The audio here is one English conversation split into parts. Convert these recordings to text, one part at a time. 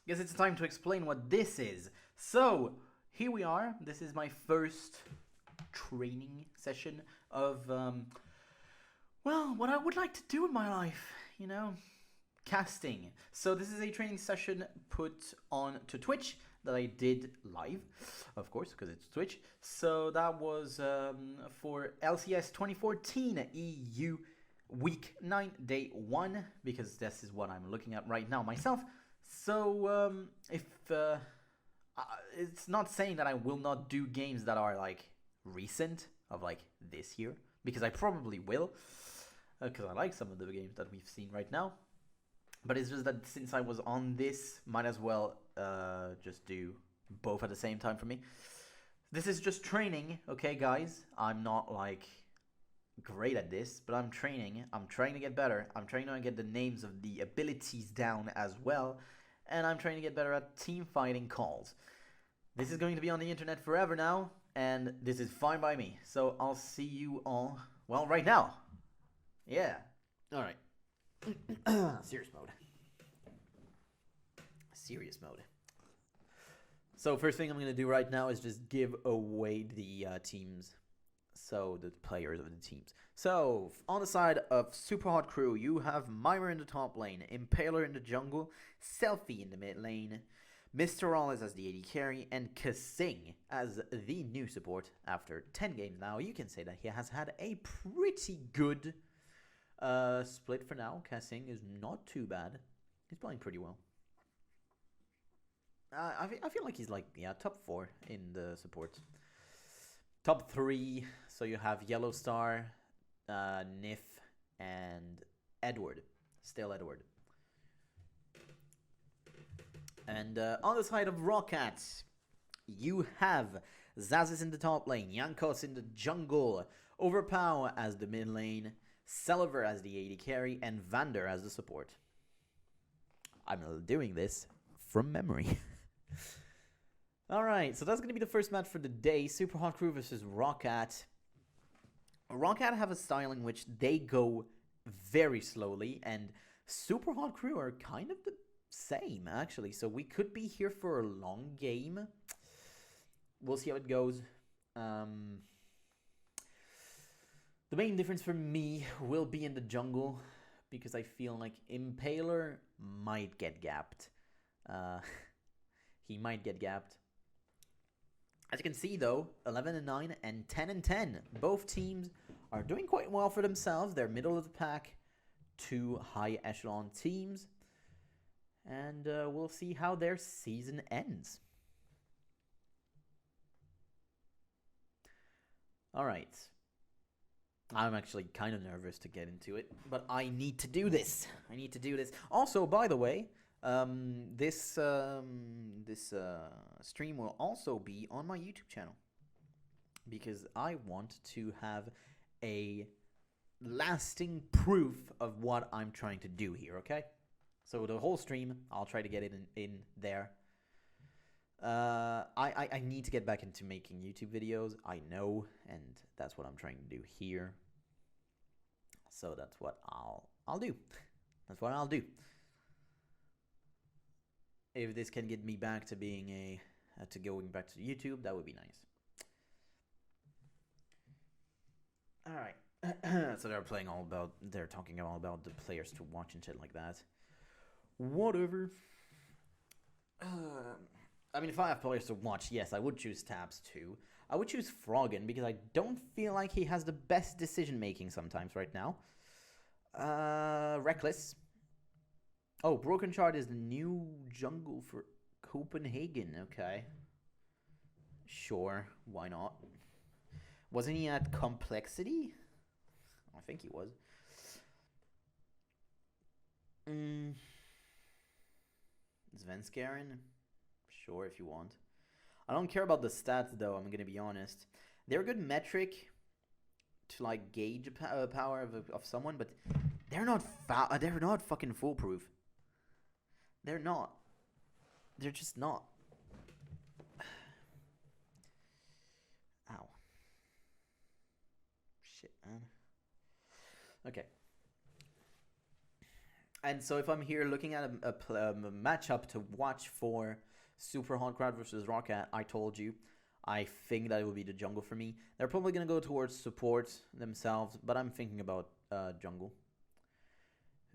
guess it's time to explain what this is. So, here we are. This is my first training session of, well, what I would like to do in my life, you know, casting. So this is a training session put on to Twitch that I did live, of course, because it's Twitch. So that was for LCS 2014 EU week 9 day 1, because this is what I'm looking at right now myself. So if it's not saying that I will not do games that are like recent of like this year, because I probably will, because I like some of the games that we've seen right now. But it's just that since I was on this, might as well just do both at the same time for me. This is just training, okay, guys? I'm not like great at this, but I'm training. I'm trying to get better. I'm trying to get the names of the abilities down as well, and I'm trying to get better at team fighting calls. This is going to be on the internet forever now, and this is fine by me. So I'll see you all, well, right now. Yeah. All right. Serious mode. Serious mode. So first thing I'm going to do right now is just give away the teams. So the players of the teams. So on the side of Super Hot Crew, you have Myra in the top lane, Impaler in the jungle, Selfie in the mid lane, Mr. Rollins as the AD carry, and Kasing as the new support. After 10 games now, you can say that he has had a pretty good split for now. Kasing is not too bad. He's playing pretty well. I feel like he's like, yeah, top 4 in the support. Top 3, so you have Yellow Star, Nif, and Edward. Still Edward. And on the side of Rockat, you have Zazis in the top lane, Yankos in the jungle, Overpow as the mid lane, Selver as the AD carry, and Vander as the support. I'm doing this from memory. Alright, so that's going to be the first match for the day. Super Hot Crew versus Rockat. Rockat have a style in which they go very slowly, and Super Hot Crew are kind of the same, actually. So we could be here for a long game. We'll see how it goes. The main difference for me will be in the jungle, because I feel like Impaler might get gapped. He might get gapped. As you can see, though, 11-9 and 10-10. Both teams are doing quite well for themselves. They're middle of the pack, 2 high echelon teams. And we'll see how their season ends. All right. I'm actually kind of nervous to get into it, but I need to do this. I need to do this. Also, by the way, this stream will also be on my YouTube channel, because I want to have a lasting proof of what I'm trying to do here, okay? So the whole stream, I'll try to get it in there. I need to get back into making YouTube videos, I know, and that's what I'm trying to do here. So that's what I'll do. That's what I'll do. If this can get me back to being to going back to YouTube, that would be nice. All right. So they're talking all about the players to watch and shit like that. Whatever. I mean, if I have players to watch, yes, I would choose Tabs too. I would choose Froggen, because I don't feel like he has the best decision making sometimes right now. Reckless. Oh, Broken Shard is the new jungle for Copenhagen. Okay. Sure, why not? Wasn't he at Complexity? I think he was. Svenskaren? Sure, if you want. I don't care about the stats, though, I'm gonna be honest. They're a good metric to, like, gauge power of someone, but they're not fucking foolproof. They're not. They're just not. Ow. Shit, man. Okay. And so if I'm here looking at a matchup to watch for Super Hot Crowd versus Rocket, I told you, I think that it will be the jungle for me. They're probably going to go towards support themselves, but I'm thinking about jungle.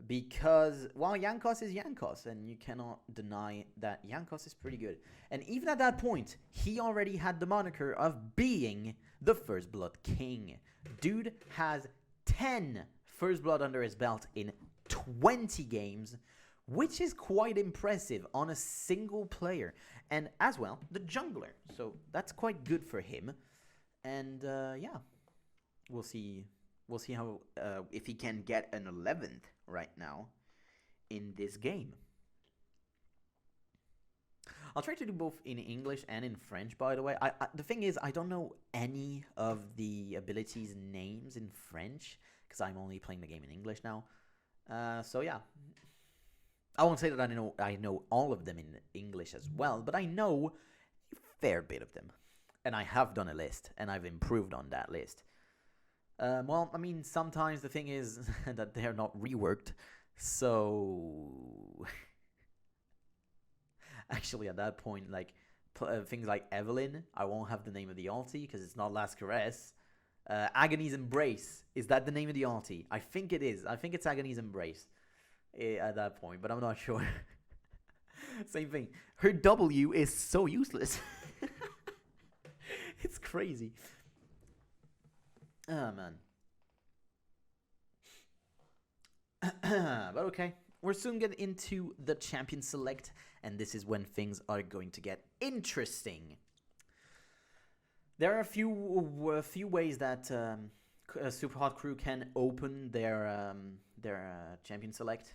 Because, well, Jankos is Jankos, and you cannot deny that Jankos is pretty good. And even at that point, he already had the moniker of being the First Blood King. Dude has 10 First Blood under his belt in 20 games, which is quite impressive on a single player. And as well, the jungler. So that's quite good for him. And yeah, we'll see how if he can get an 11th right now in this game. I'll try to do both in English and in French, by the way. The thing is, I don't know any of the abilities' names in French, because I'm only playing the game in English now. So yeah. I won't say that I know all of them in English as well, but I know a fair bit of them. And I have done a list, and I've improved on that list. Well, I mean, sometimes the thing is that they're not reworked, so... Actually, at that point, like, things like Evelyn, I won't have the name of the ulti, because it's not Last Caress. Agony's Embrace, is that the name of the ulti? I think it is. I think it's Agony's Embrace at that point, but I'm not sure. Same thing. Her W is so useless. It's crazy. Oh, man. But okay. We're soon getting into the champion select, and this is when things are going to get interesting. There are a few ways that Super Hot Crew can open their champion select.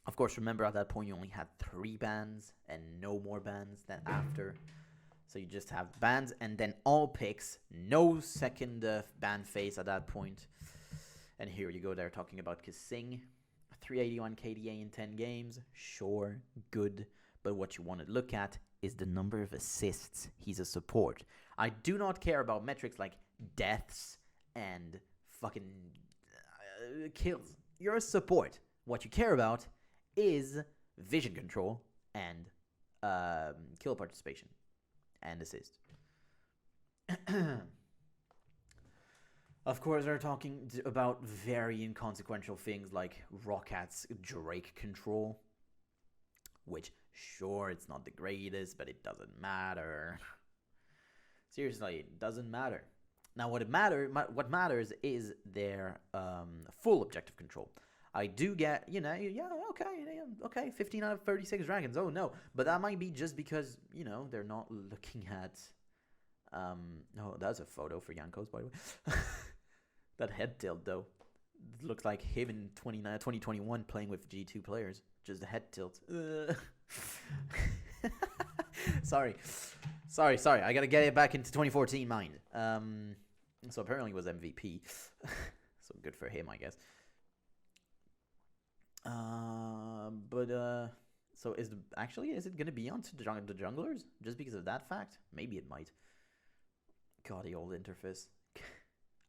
Of course, remember at that point you only had 3 bans and no more bans than after. So you just have bans and then all picks, no second ban phase at that point. And here you go, they're talking about Kissing. 381 KDA in 10 games, sure, good. But what you want to look at is the number of assists. He's a support. I do not care about metrics like deaths and fucking kills. You're a support. What you care about is vision control and kill participation and assist. Of course, they're talking about very inconsequential things like Rockat's Drake control, which, sure, it's not the greatest, but it doesn't matter. Seriously, it doesn't matter. Now, what matters is their full objective control. I do get, okay, 15 out of 36 dragons. Oh, no. But that might be just because, they're not looking at... oh, that's a photo for Jankos, by the way. That head tilt, though. It looks like him in 2021 playing with G2 players. Just a head tilt. Sorry. I gotta get it back into 2014 mind. So apparently it was MVP. So good for him, I guess. So is it gonna be onto the junglers just because of that fact? Maybe it might. God, the old interface.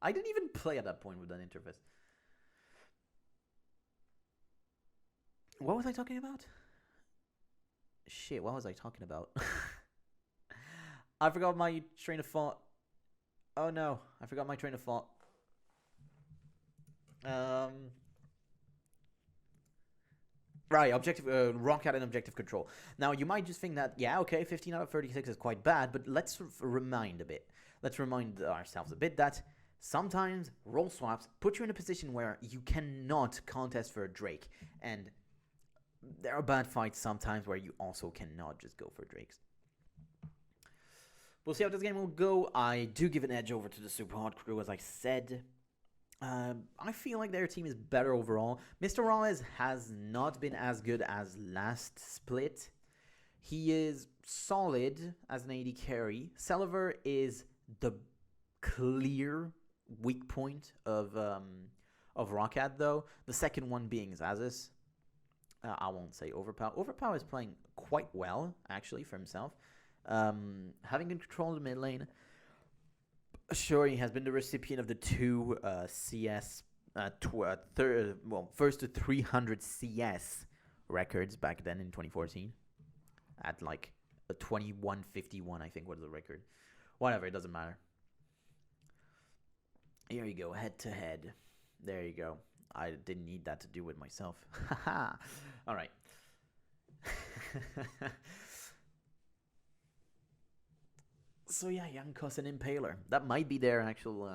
I didn't even play at that point with that interface. What was I talking about? Shit, what was I talking about? I forgot my train of thought. Oh no, I forgot my train of thought. Right, Rocket and objective control. Now, you might just think that, yeah, okay, 15 out of 36 is quite bad, but let's remind ourselves a bit that sometimes role swaps put you in a position where you cannot contest for a Drake, and there are bad fights sometimes where you also cannot just go for Drakes. We'll see how this game will go. I do give an edge over to the Super Hot Crew, as I said. I feel like their team is better overall. Mr. Rawes has not been as good as last split. He is solid as an AD carry. Celiver is the clear weak point of Rocket, though. The second one being Xaxis. I won't say Overpower. Overpower is playing quite well, actually, for himself. Having control of the mid lane. Sure, he has been the recipient of the 2 CS first to 300 CS records back then in 2014 at like a 21:51, I think was the record. Whatever, it doesn't matter. Here you go, head to head. There you go. I didn't need that to do with myself. Haha. All right. So yeah, Jankos and Impaler. That might be their actual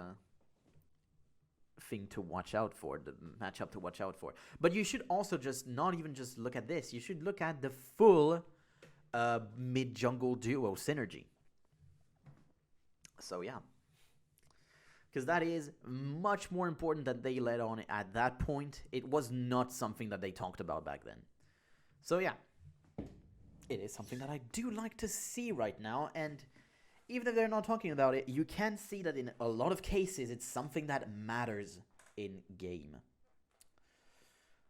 thing to watch out for, the matchup to watch out for. But you should also just not even just look at this. You should look at the full mid-jungle duo synergy. So yeah. Because that is much more important than they let on at that point. It was not something that they talked about back then. So yeah. It is something that I do like to see right now, and even if they're not talking about it, you can see that in a lot of cases, it's something that matters in game.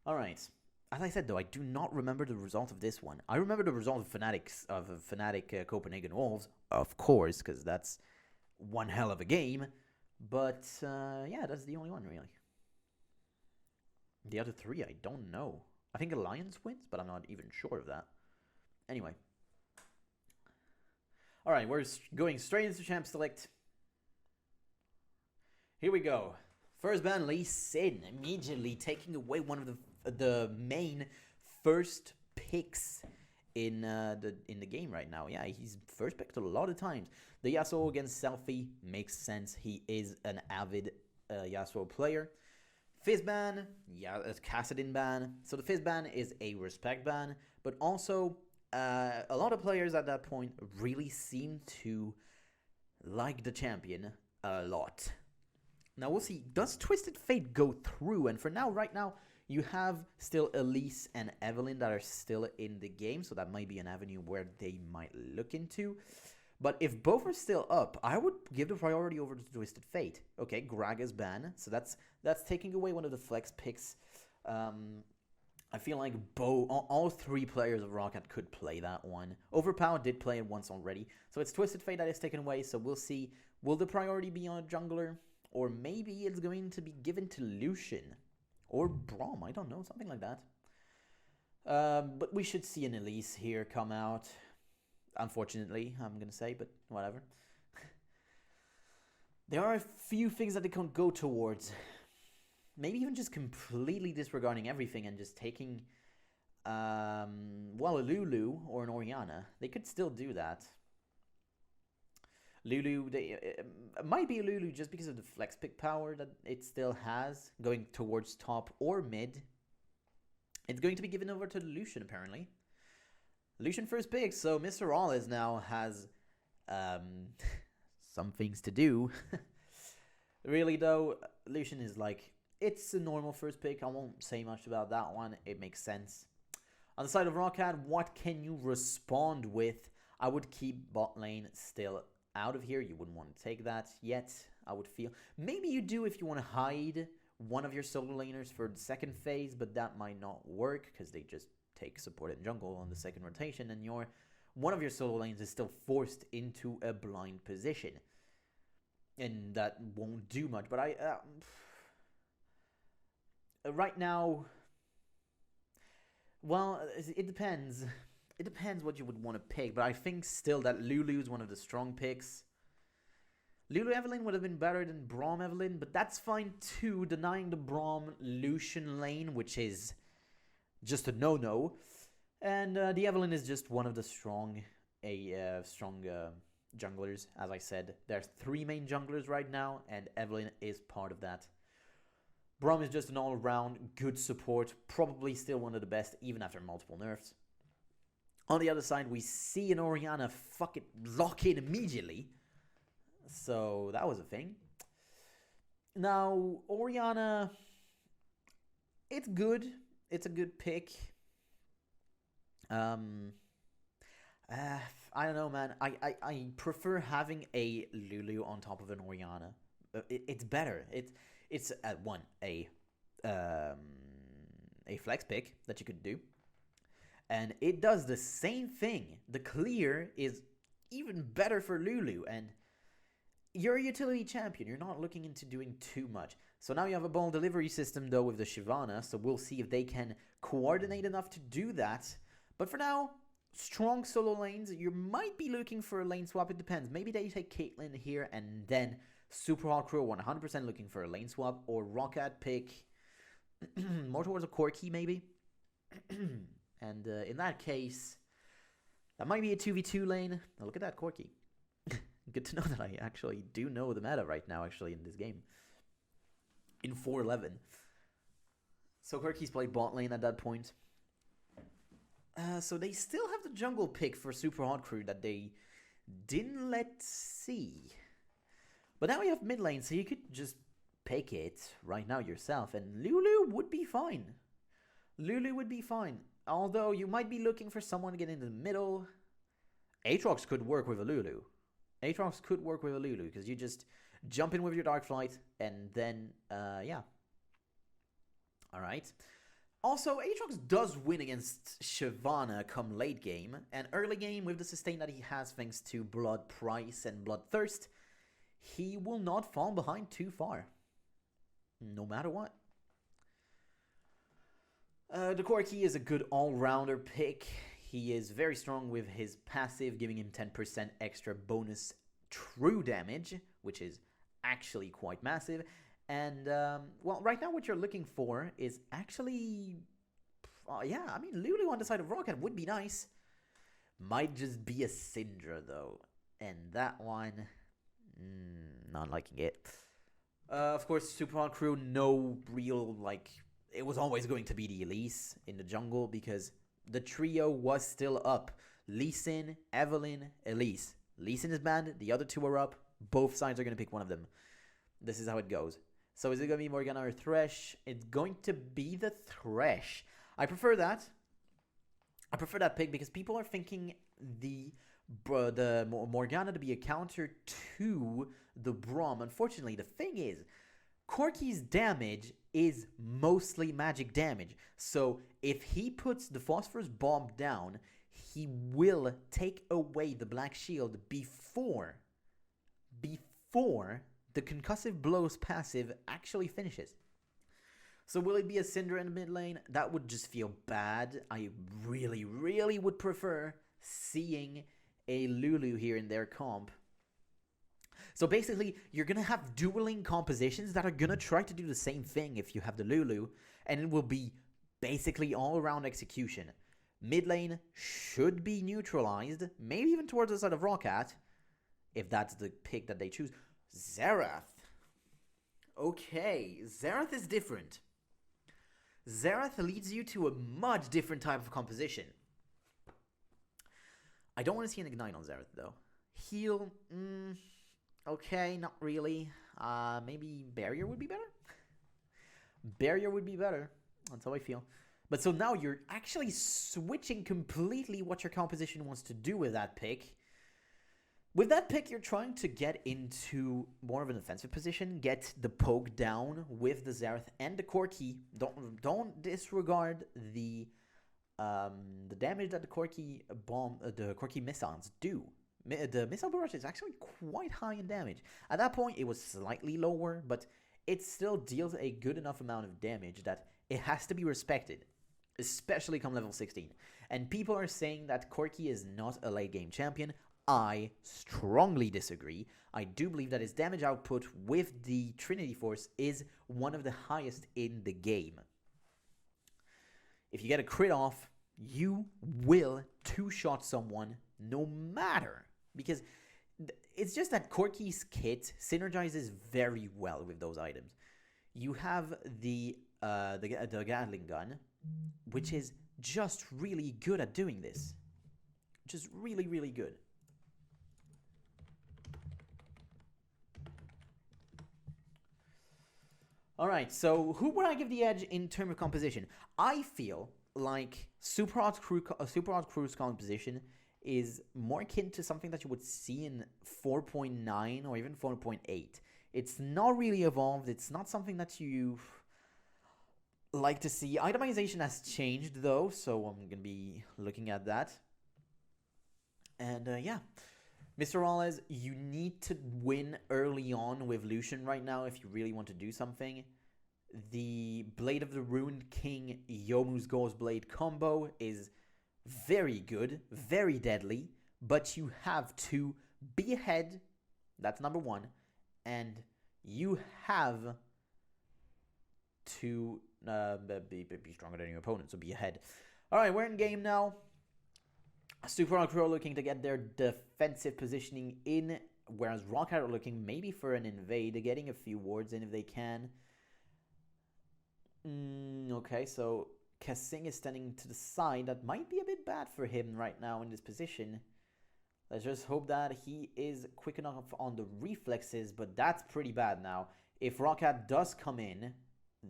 Alright. As I said, though, I do not remember the result of this one. I remember the result of Fnatic Copenhagen Wolves, of course, because that's one hell of a game. But, yeah, that's the only one, really. The other three, I don't know. I think Alliance wins, but I'm not even sure of that. Anyway. Alright, we're going straight into Champ Select. Here we go. First ban, Lee Sin, immediately taking away one of the main first picks in the game right now. Yeah, he's first picked a lot of times. The Yasuo against Selfie makes sense. He is an avid Yasuo player. Fizz ban, yeah, a Kassadin ban. So the Fizz ban is a respect ban, but also a lot of players at that point really seem to like the champion a lot. Now we'll see, does Twisted Fate go through? And for now, right now, you have still Elise and Evelyn that are still in the game, so that might be an avenue where they might look into. But if both are still up, I would give the priority over to Twisted Fate. Okay, Graga's ban, so that's taking away one of the flex picks. I feel like all three players of Rocket could play that one. Overpower did play it once already, so it's Twisted Fate that is taken away, so we'll see. Will the priority be on a jungler? Or maybe it's going to be given to Lucian. Or Braum, I don't know, something like that. But we should see an Elise here come out. Unfortunately, I'm going to say, but whatever. There are a few things that they can go towards. Maybe even just completely disregarding everything and just taking, well, a Lulu or an Orianna. They could still do that. Lulu, it might be a Lulu just because of the flex pick power that it still has, going towards top or mid. It's going to be given over to Lucian, apparently. Lucian first pick, so Mr. Alles now has some things to do. Really, though, Lucian is like, it's a normal first pick. I won't say much about that one. It makes sense. On the side of Roccat, what can you respond with? I would keep bot lane still out of here. You wouldn't want to take that yet, I would feel. Maybe you do if you want to hide one of your solo laners for the second phase, but that might not work because they just take support and jungle on the second rotation, and one of your solo lanes is still forced into a blind position, and that won't do much. But right now, well, it depends. It depends what you would want to pick, but I think still that Lulu is one of the strong picks. Lulu Evelyn would have been better than Braum Evelyn, but that's fine too, denying the Braum Lucian lane, which is just a no-no. And the Evelyn is just one of the strong junglers, as I said. There's 3 main junglers right now, and Evelyn is part of that. Braum is just an all-around good support, probably still one of the best, even after multiple nerfs. On the other side, we see an Orianna fucking lock in immediately. So that was a thing. Now, Orianna, it's good. It's a good pick. I don't know, man. I prefer having a Lulu on top of an Orianna. It's better. It's a flex pick that you could do. And it does the same thing. The clear is even better for Lulu. And you're a utility champion. You're not looking into doing too much. So now you have a ball delivery system, though, with the Shyvana, so we'll see if they can coordinate enough to do that. But for now, strong solo lanes. You might be looking for a lane swap. It depends. Maybe they take Caitlyn here, and then Super Hot Crew 100% looking for a lane swap, or Rocket pick more towards a Corki, maybe. And in that case, that might be a 2v2 lane. Now look at that Corki. Good to know that I actually do know the meta right now, actually, in this game. In 4-11. So Corki's played bot lane at that point. So they still have the jungle pick for Super Hot Crew that they didn't let see. But now we have mid lane, so you could just pick it right now yourself, and Lulu would be fine. Lulu would be fine. Although you might be looking for someone to get into the middle. Aatrox could work with a Lulu. Aatrox could work with a Lulu, because you just jump in with your Dark Flight, and then, yeah. Alright. Also, Aatrox does win against Shyvana come late game, and early game with the sustain that he has thanks to Blood Price and Bloodthirst, he will not fall behind too far. No matter what. The Corki is a good all-rounder pick. He is very strong with his passive, giving him 10% extra bonus true damage, which is actually quite massive. And, well, right now what you're looking for is actually... yeah, I mean, Lulu on the side of Rocket would be nice. Might just be a Syndra, though. And that one... not liking it. Of course, Super Hot Crew, no real, like... It was always going to be the Elise in the jungle, because the trio was still up. Lee Sin, Evelynn, Elise. Lee Sin is banned, the other two are up. Both sides are going to pick one of them. This is how it goes. So is it going to be Morgana or Thresh? It's going to be the Thresh. I prefer that. I prefer that pick because people are thinking the Morgana to be a counter to the Braum. Unfortunately, the thing is, Corki's damage is mostly magic damage. So if he puts the Phosphorus Bomb down, he will take away the Black Shield before the Concussive Blows passive actually finishes. So will it be a Syndra in the mid lane? That would just feel bad. I really, really would prefer seeing a Lulu here in their comp. So basically, you're going to have dueling compositions that are going to try to do the same thing if you have the Lulu, and it will be basically all-around execution. Mid lane should be neutralized, maybe even towards the side of Rocket, if that's the pick that they choose. Xerath. Okay, Xerath is different. Xerath leads you to a much different type of composition. I don't want to see an Ignite on Xerath, though. Heal, okay, not really. Maybe Barrier would be better? Barrier would be better. That's how I feel. But so now you're actually switching completely what your composition wants to do with that pick. With that pick, you're trying to get into more of an offensive position, get the poke down with the Xerath and the Corki. Don't disregard the damage that the Corki bomb, the Corki missiles do. The missile barrage is actually quite high in damage. At that point, it was slightly lower, but it still deals a good enough amount of damage that it has to be respected, especially come level 16. And people are saying that Corki is not a late game champion. I strongly disagree. I do believe that his damage output with the Trinity Force is one of the highest in the game. If you get a crit off, you will two-shot someone no matter. Because it's just that Corki's kit synergizes very well with those items. You have the Gatling gun, which is just really good at doing this. Just really, really good. Alright, so who would I give the edge in terms of composition? I feel like Super Hot Crew's composition is more akin to something that you would see in 4.9 or even 4.8. It's not really evolved. It's not something that you like to see. Itemization has changed, though, so I'm going to be looking at that. And, yeah. Mr. Wallace, you need to win early on with Lucian right now if you really want to do something. The Blade of the Ruined King Yomu's Ghost Blade combo is very good, very deadly, but you have to be ahead. That's number one. And you have to be stronger than your opponent, so be ahead. All right, we're in game now. Super Rock Pro looking to get their defensive positioning in, whereas Rocket are looking maybe for an invade, getting a few wards in if they can. Okay, so Kasing is standing to the side. That might be a bit bad for him right now in this position. Let's just hope that he is quick enough on the reflexes, but that's pretty bad now. If Rocket does come in,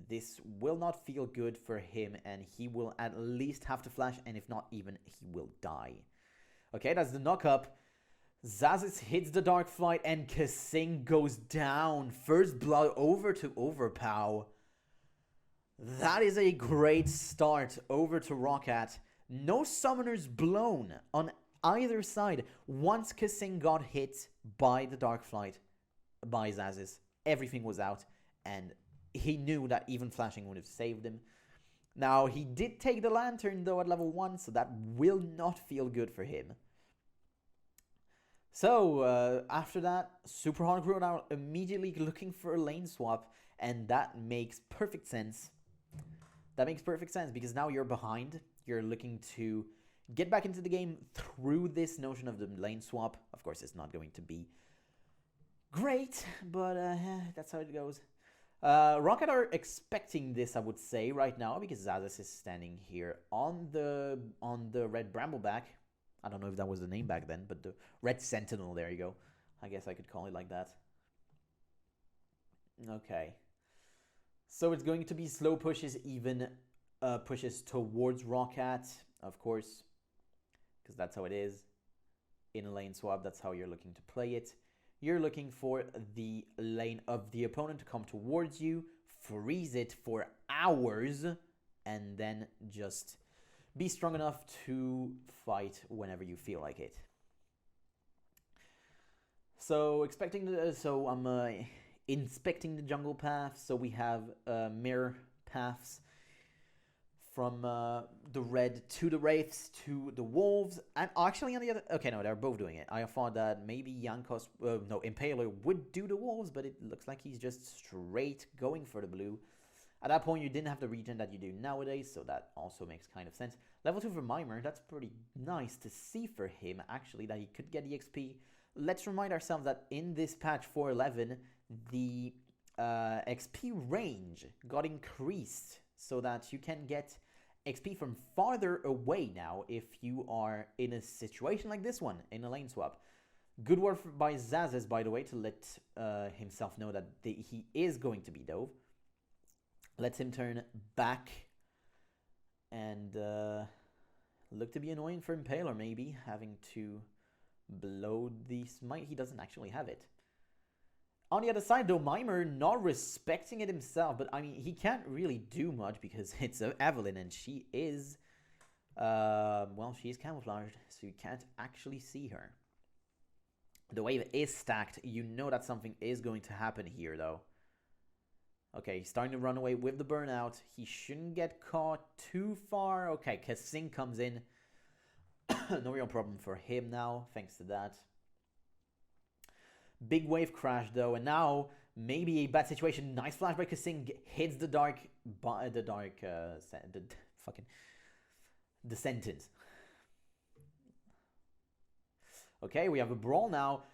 this will not feel good for him, and he will at least have to flash, and if not even, he will die. Okay, that's the knock-up. Zazis hits the Dark Flight, and Kasing goes down. First blood over to Overpow. That is a great start over to Rocket. No summoners blown on either side. Once Kasing got hit by the Dark Flight, by Zazis, everything was out, and he knew that even flashing would have saved him. Now, he did take the Lantern, though, at level 1, so that will not feel good for him. So, after that, Super Hard Crew now immediately looking for a lane swap, and that makes perfect sense. That makes perfect sense, because now you're behind. You're looking to get back into the game through this notion of the lane swap. Of course, it's not going to be great, but that's how it goes. Rocket are expecting this, I would say, right now, because Zazis is standing here on the red Brambleback. I don't know if that was the name back then, but the red Sentinel, there you go. I guess I could call it like that. Okay. So it's going to be slow pushes, even pushes towards Rocket, of course, because that's how it is. In a lane swap, that's how you're looking to play it. You're looking for the lane of the opponent to come towards you, freeze it for hours, and then just be strong enough to fight whenever you feel like it. So I'm inspecting the jungle path. So we have mirror paths from the red to the wraiths to the wolves, and actually on the other. Okay, no, they're both doing it. I thought that maybe Impaler would do the wolves, but it looks like he's just straight going for the blue. At that point, you didn't have the regen that you do nowadays, so that also makes kind of sense. Level 2 for Mimer, that's pretty nice to see for him, actually, that he could get the XP. Let's remind ourselves that in this patch 4.11, the XP range got increased so that you can get XP from farther away now if you are in a situation like this one, in a lane swap. Good work by Zazes, by the way, to let himself know that he is going to be dove. Lets him turn back and look to be annoying for Impaler, maybe, having to blow the smite. He doesn't actually have it. On the other side, though, Mimer not respecting it himself, but I mean, he can't really do much because it's Evelyn and she is, well, she's camouflaged, so you can't actually see her. The wave is stacked. You know that something is going to happen here, though. Okay, he's starting to run away with the burnout. He shouldn't get caught too far. Okay, Kasing comes in. No real problem for him now, thanks to that. Big wave crash, though, and now maybe a bad situation. Nice flash by Kasing, hits the sentence. Okay, we have a brawl now.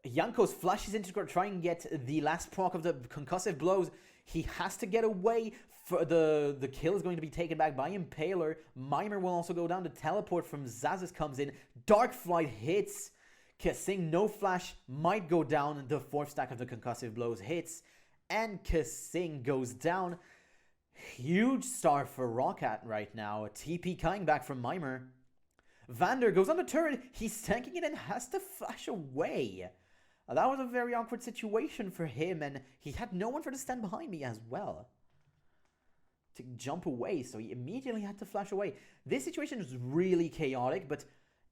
Jankos flashes into to try and get the last proc of the concussive blows. He has to get away. For the kill is going to be taken back by Impaler. Mimer will also go down. The teleport from Zazis comes in. Dark Flight hits. Kasing, no flash, might go down. The fourth stack of the concussive blows hits. And Kasing goes down. Huge start for Rocket right now. TP coming back from Mimer. Vander goes on the turret. He's tanking it and has to flash away. That was a very awkward situation for him, and he had no one for the stand behind me as well to jump away, so he immediately had to flash away. This situation is really chaotic, but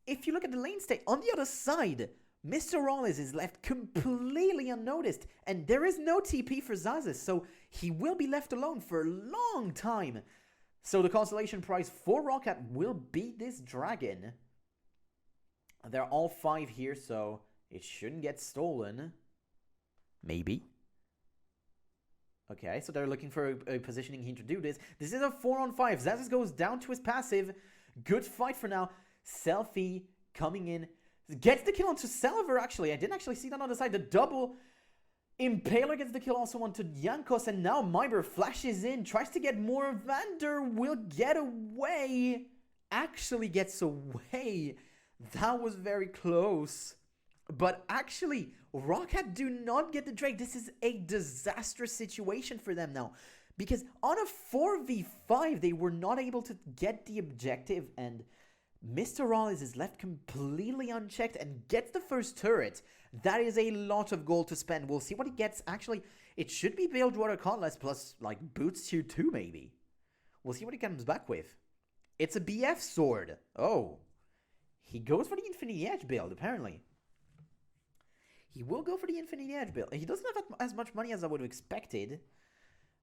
if you look at the lane state, on the other side, Mr. Rollins is left completely unnoticed, and there is no TP for Zazes, so he will be left alone for a long time. So the consolation prize for Roccat will be this dragon. They're all 5 here, so it shouldn't get stolen. Maybe. Okay, so they're looking for a positioning here to do this. This is a 4-on-5. Zazes goes down to his passive. Good fight for now. Selfie coming in. Gets the kill onto Salver, actually. I didn't actually see that on the side. The double Impaler gets the kill also onto Jankos. And now Myber flashes in. Tries to get more. Vander will get away. Actually gets away. That was very close. But actually, Roccat do not get the Drake. This is a disastrous situation for them now. Because on a 4v5, they were not able to get the objective. And Mr. Rollins is left completely unchecked and gets the first turret. That is a lot of gold to spend. We'll see what he gets. Actually, it should be Bilgewater Cutlass plus, like, Boots Tier 2, maybe. We'll see what he comes back with. It's a BF sword. Oh. He goes for the Infinity Edge build, apparently. He will go for the Infinity Edge build. He doesn't have as much money as I would have expected.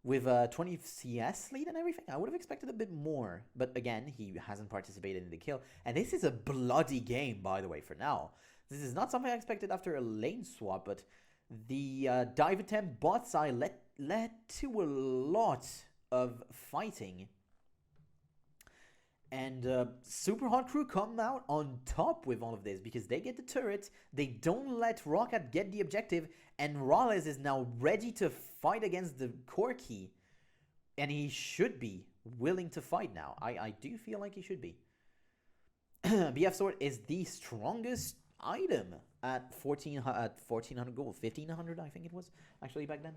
With 20 CS lead and everything, I would have expected a bit more. But again, he hasn't participated in the kill. And this is a bloody game, by the way, for now. This is not something I expected after a lane swap, but the dive attempt bot side led to a lot of fighting. And Super Hot Crew come out on top with all of this because they get the turret, they don't let Roccat get the objective, and Rales is now ready to fight against the Corki. And he should be willing to fight now. I do feel like he should be. BF Sword is the strongest item at 1400 gold. 1500 I think it was actually back then.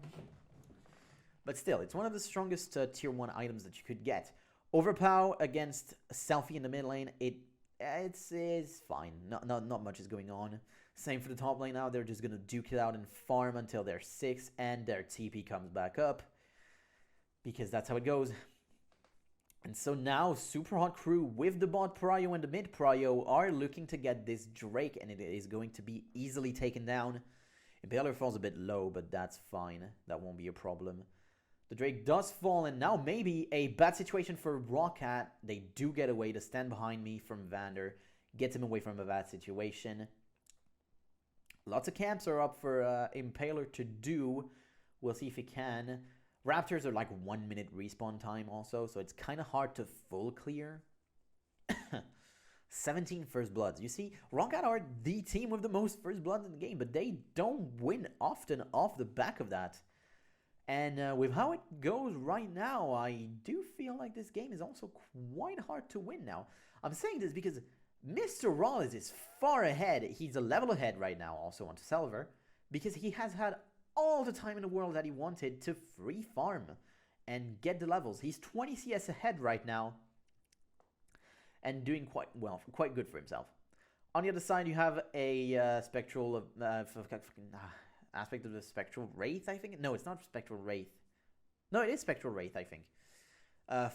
But still, it's one of the strongest tier 1 items that you could get. Overpower against Selfie in the mid lane, it's fine. Not much is going on. Same for the top lane now. They're just going to duke it out and farm until they're 6 and their TP comes back up. Because that's how it goes. And so now Super Hot Crew with the bot prio and the mid prio are looking to get this Drake, and it is going to be easily taken down. Impaler falls a bit low, but that's fine. That won't be a problem. The Drake does fall, and now maybe a bad situation for Roccat. They do get away. The stand behind me from Vander gets him away from a bad situation. Lots of camps are up for Impaler to do. We'll see if he can. Raptors are like 1 minute respawn time also, so it's kind of hard to full clear. 17 first bloods. You see, Roccat are the team with the most first bloods in the game, but they don't win often off the back of that. And with how it goes right now, I do feel like this game is also quite hard to win now. I'm saying this because Mr. Rollins is far ahead. He's a level ahead right now also onto Selver, because he has had all the time in the world that he wanted to free farm and get the levels. He's 20 CS ahead right now and doing quite well, quite good for himself. On the other side, you have a spectral aspect of the Spectral Wraith, I think. No, it's not Spectral Wraith. No, it is Spectral Wraith, I think.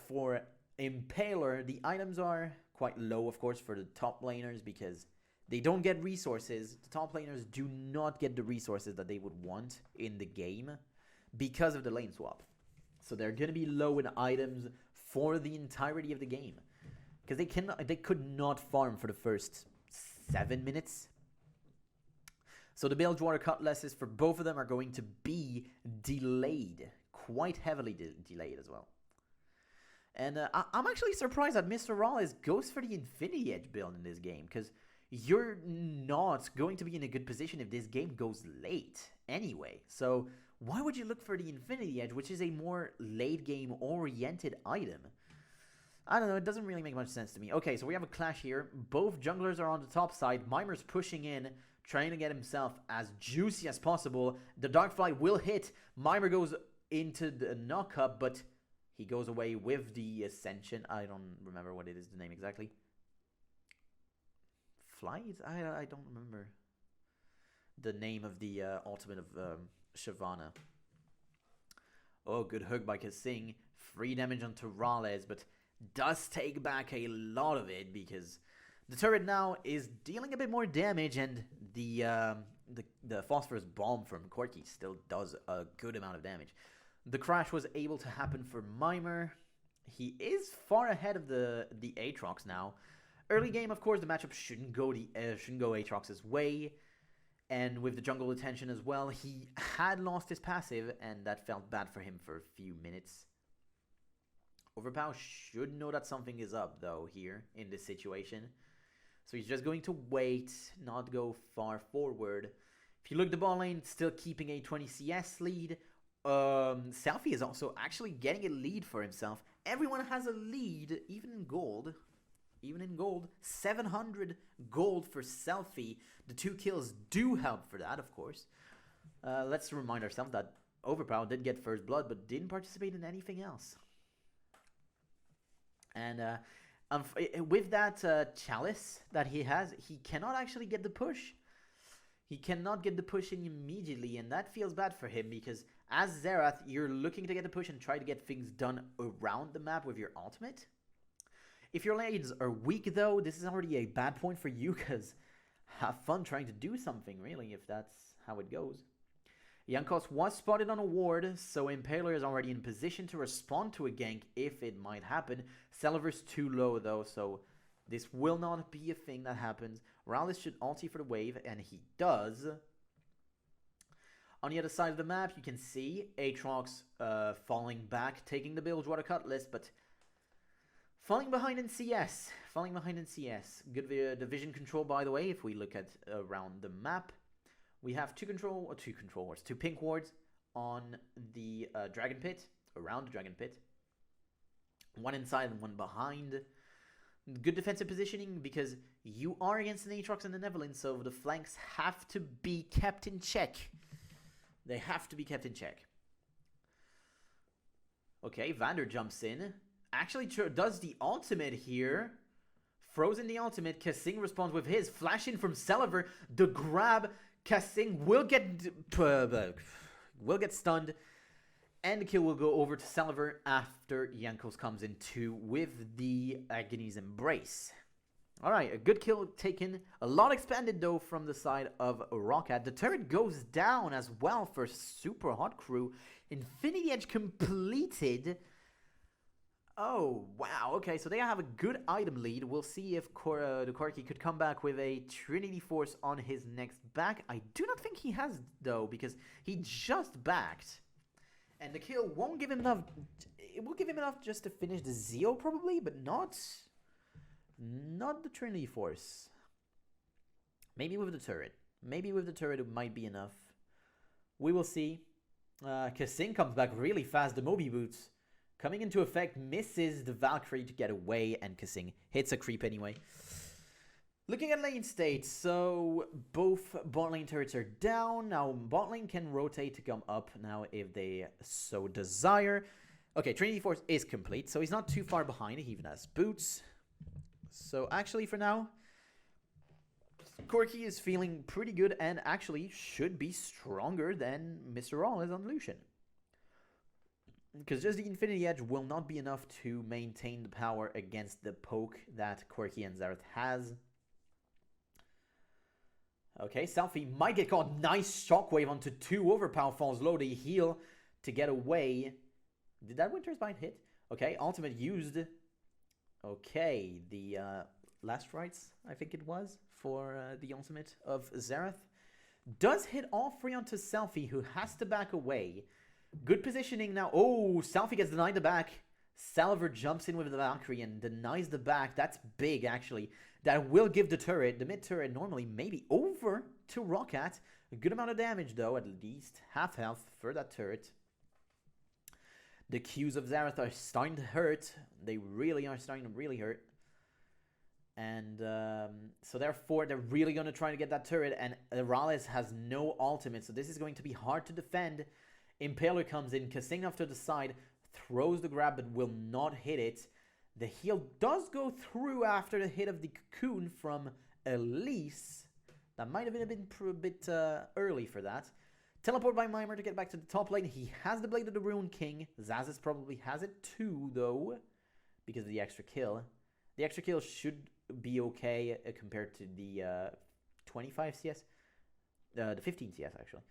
For Impaler, the items are quite low, of course, for the top laners because they don't get resources. The top laners do not get the resources that they would want in the game because of the lane swap. So they're going to be low in items for the entirety of the game because they could not farm for the first 7 minutes. So the Bilgewater Cutlasses for both of them are going to be delayed. Quite heavily delayed as well. And I'm actually surprised that Mr. Rollins goes for the Infinity Edge build in this game. Because you're not going to be in a good position if this game goes late anyway. So why would you look for the Infinity Edge, which is a more late game oriented item? I don't know, it doesn't really make much sense to me. Okay, so we have a clash here. Both junglers are on the top side. Mimer's pushing in, trying to get himself as juicy as possible. The Darkfly will hit. Mimer goes into the knock-up, but he goes away with the Ascension. I don't remember what it is, the name exactly. Flight? I don't remember the name of the ultimate of Shyvana. Oh, good hook by Kasing. 3 damage onto Rales, but does take back a lot of it because The turret now is dealing a bit more damage, and the phosphorus bomb from Corki still does a good amount of damage. The crash was able to happen for Mimer. He is far ahead of the Aatrox now. Early game, of course, the matchup shouldn't go Aatrox's way, and with the jungle attention as well, he had lost his passive, and that felt bad for him for a few minutes. Overpower should know that something is up, though, here in this situation. So he's just going to wait, not go far forward. If you look at the bot lane, still keeping a 20 CS lead. Selfie is also actually getting a lead for himself. Everyone has a lead, even in gold. 700 gold for Selfie. The 2 kills do help for that, of course. Let's remind ourselves that Overpower did get first blood, but didn't participate in anything else. And with that chalice that he has, he cannot actually get the push. He cannot get the push in immediately, and that feels bad for him because as Xerath, you're looking to get the push and try to get things done around the map with your ultimate. If your lanes are weak, though, this is already a bad point for you because have fun trying to do something, really, if that's how it goes. Jankos was spotted on a ward, so Impaler is already in position to respond to a gank if it might happen. Celiver's too low, though, so this will not be a thing that happens. Rallis should ulti for the wave, and he does. On the other side of the map, you can see Aatrox falling back, taking the Bilgewater Cutlass, but falling behind in CS. Good division control, by the way, if we look at around the map. We have two pink wards on the Dragon Pit, around the Dragon Pit. One inside and one behind. Good defensive positioning because you are against an Aatrox and the Netherlands, so the flanks have to be kept in check. They have to be kept in check. Okay, Vander jumps in. Actually does the ultimate here. Frozen the ultimate. Kassing responds with his. Flash in from Celiver. The grab. Kassing will get stunned. And the kill will go over to Celiver after Jankos comes in too with the Agony's Embrace. Alright, a good kill taken. A lot expanded though from the side of Roccat. The turret goes down as well for Super Hot Crew. Infinity Edge completed. Oh, wow. Okay, so they have a good item lead. We'll see if the Corki could come back with a Trinity Force on his next back. I do not think he has, though, because he just backed. And the kill won't give him enough. It will give him enough just to finish the Zeo, probably, but not the Trinity Force. Maybe with the turret. Maybe with the turret it might be enough. We will see. Kassing comes back really fast. The Moby Boots coming into effect, misses the Valkyrie to get away, and Kassing hits a creep anyway. Looking at lane state, so both bot lane turrets are down. Now bot lane can rotate to come up now if they so desire. Okay, Trinity Force is complete, so he's not too far behind. He even has boots. So actually for now, Corki is feeling pretty good and actually should be stronger than Mr. All is on Lucian. Because just the Infinity Edge will not be enough to maintain the power against the poke that Corki and Xerath has. Okay, Selfie might get caught. Nice shockwave onto 2 Overpower, falls low. They heal to get away. Did that Winter's Bite hit? Okay, ultimate used. Okay, the last rites, I think it was, for the ultimate of Xerath. Does hit all 3 onto Selfie, who has to back away. Good positioning now. Oh, Selfie gets denied the back. Celiver jumps in with the Valkyrie and denies the back. That's big, actually. That will give the turret, the mid turret, normally maybe over to Roccat. A good amount of damage, though, at least half health for that turret. The Qs of Xerath are starting to hurt. They really are starting to really hurt. And so therefore, they're really going to try to get that turret. And Rallis has no ultimate, so this is going to be hard to defend. Impaler comes in, Kassing off to the side, throws the grab but will not hit it. The heal does go through after the hit of the cocoon from Elise. That might have been a bit early for that. Teleport by Mimer to get back to the top lane. He has the Blade of the Rune King. Zazis probably has it too, though, because of the extra kill. The extra kill should be okay compared to the 25 CS, the 15 CS actually.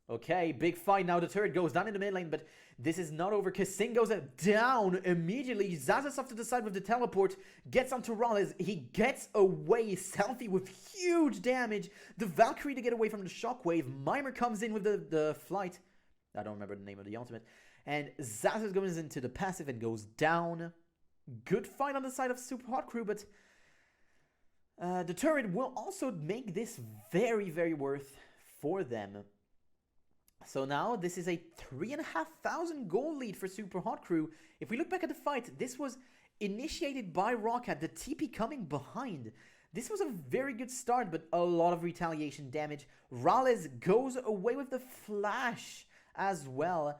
Okay, big fight now. The turret goes down in the mid lane, but this is not over. Kasing goes down immediately. Zazas off to the side with the teleport. Gets onto Rollis. He gets away. Selfie with huge damage. The Valkyrie to get away from the shockwave. Mimer comes in with the flight. I don't remember the name of the ultimate. And Zazas goes into the passive and goes down. Good fight on the side of Super Hot Crew, but the turret will also make this very, very worth for them. So now this is a 3,500 gold lead for Super Hot Crew. If we look back at the fight, this was initiated by Rocket, the TP coming behind. This was a very good start, but a lot of retaliation damage. Rales goes away with the flash as well.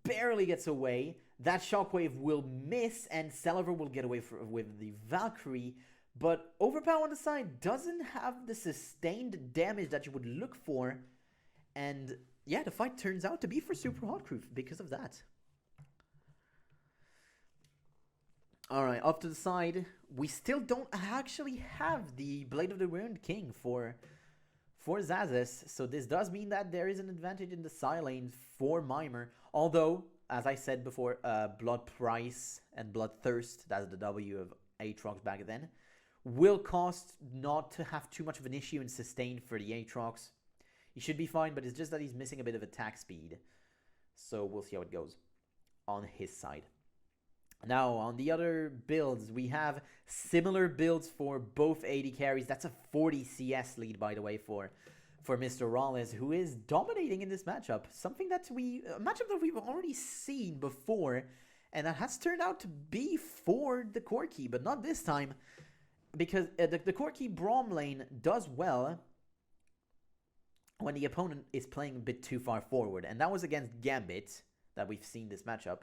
Barely gets away. That shockwave will miss, and Celever will get away with the Valkyrie. But Overpower on the side doesn't have the sustained damage that you would look for. And yeah, the fight turns out to be for Super Hot Crew because of that. Alright, off to the side. We still don't actually have the Blade of the Ruined King for Zazas. So this does mean that there is an advantage in the side lane for Mimer. Although, as I said before, Blood Price and Bloodthirst, that's the W of Aatrox back then, will cost not to have too much of an issue in sustain for the Aatrox. He should be fine, but it's just that he's missing a bit of attack speed. So we'll see how it goes on his side. Now, on the other builds, we have similar builds for both AD carries. That's a 40 CS lead, by the way, for Mr. Rollis, who is dominating in this matchup. Something that a matchup that we've already seen before, and that has turned out to be for the Corki, but not this time, because the Corki Braum lane does well when the opponent is playing a bit too far forward, and that was against Gambit that we've seen this matchup.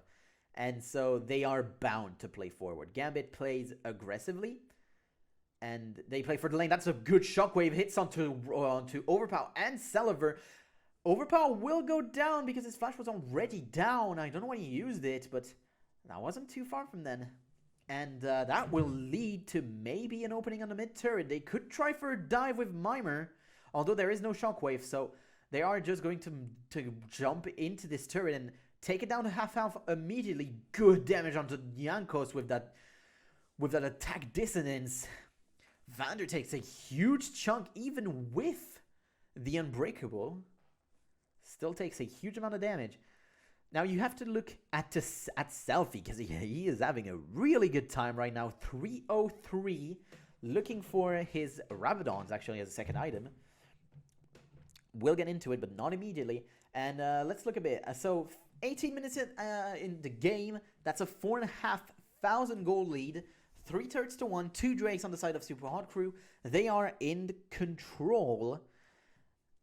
And so they are bound to play forward. Gambit plays aggressively, and they play for the lane. That's a good shockwave. Hits onto Overpower and Celever. Overpower will go down because his flash was already down. I don't know when he used it, but that wasn't too far from then. And that will lead to maybe an opening on the mid turret. They could try for a dive with Mimer, although there is no shockwave. So they are just going to jump into this turret and take it down to half health immediately. Good damage onto Jankos with that attack dissonance. Vander takes a huge chunk even with the Unbreakable. Still takes a huge amount of damage. Now you have to look at Selfie because he is having a really good time right now. 303, looking for his Rabadons actually as a second item. We'll get into it, but not immediately. And let's look a bit. So 18 minutes in the game. That's a 4,500 gold lead. 3 turrets to 1. 2 Drakes on the side of Super Hot Crew. They are in control.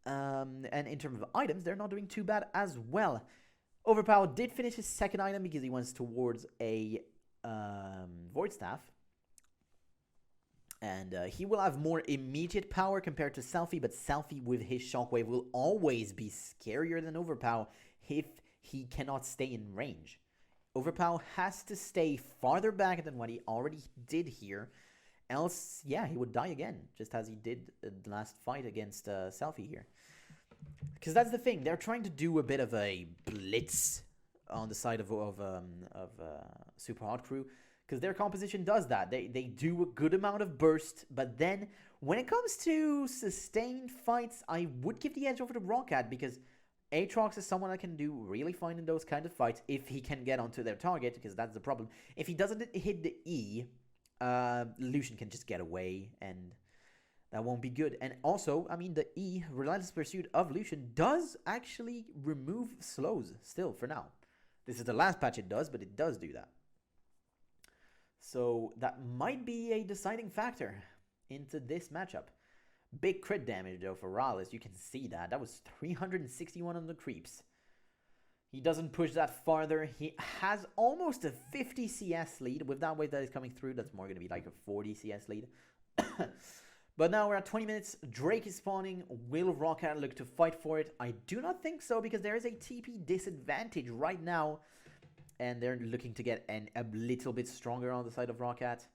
And in terms of items, they're not doing too bad as well. Overpower did finish his second item because he went towards a Void Staff. And he will have more immediate power compared to Selfie, but Selfie with his Shockwave will always be scarier than Overpower if he cannot stay in range. Overpower has to stay farther back than what he already did here. Else, yeah, he would die again, just as he did the last fight against Selfie here. Because that's the thing, they're trying to do a bit of a blitz on the side of Super Hot Crew. Because their composition does that. They do a good amount of burst, but then when it comes to sustained fights, I would give the edge over to Rocket because Aatrox is someone that can do really fine in those kind of fights if he can get onto their target, because that's the problem. If he doesn't hit the E, Lucian can just get away, and that won't be good. And also, I mean, the E, Relentless Pursuit of Lucian, does actually remove slows still for now. This is the last patch it does, but it does do that. So that might be a deciding factor into this matchup. Big crit damage though for Rales, you can see that. That was 361 on the creeps. He doesn't push that farther. He has almost a 50 CS lead. With that wave that is coming through, that's more going to be like a 40 CS lead. But now we're at 20 minutes. Drake is spawning. Will Rocket look to fight for it? I do not think so, because there is a TP disadvantage right now. And they're looking to get a little bit stronger on the side of Rocket.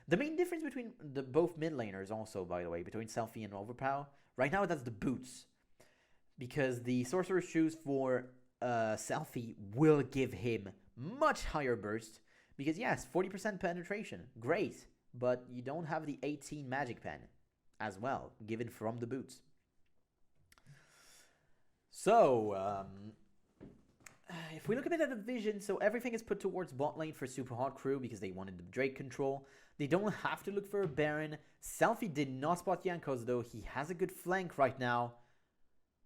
The main difference between the both mid laners also, by the way, between Selfie and Overpower, right now that's the boots. Because the Sorcerer's Shoes for Selfie will give him much higher burst. Because yes, 40% penetration, great. But you don't have the 18 magic pen as well, given from the boots. So, if we look a bit at the vision, so everything is put towards bot lane for Super Hard Crew because they wanted the Drake control. They don't have to look for a Baron. Selfie did not spot Jankos though. He has a good flank right now.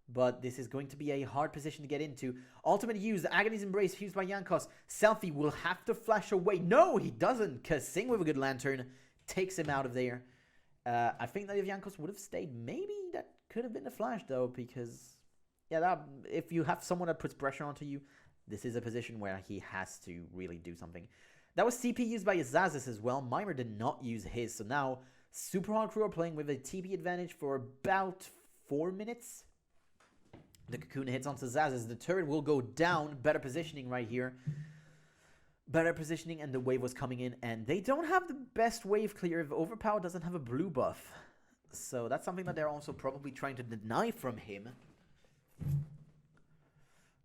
But this is going to be a hard position to get into. Ultimate used, Agony's Embrace fused by Jankos. Selfie will have to flash away. No, he doesn't, because Sing with a good lantern takes him out of there. I think that if Jankos would have stayed, maybe that could have been a flash though, because yeah, if you have someone that puts pressure onto you, this is a position where he has to really do something. That was TP used by Azazis as well. Mimer did not use his, so now Super Hard Crew are playing with a TP advantage for about 4 minutes. The Cocoon hits onto Azazis. The turret will go down. Better positioning right here. Better positioning, and the wave was coming in, and they don't have the best wave clear if Overpower doesn't have a blue buff. So that's something that they're also probably trying to deny from him.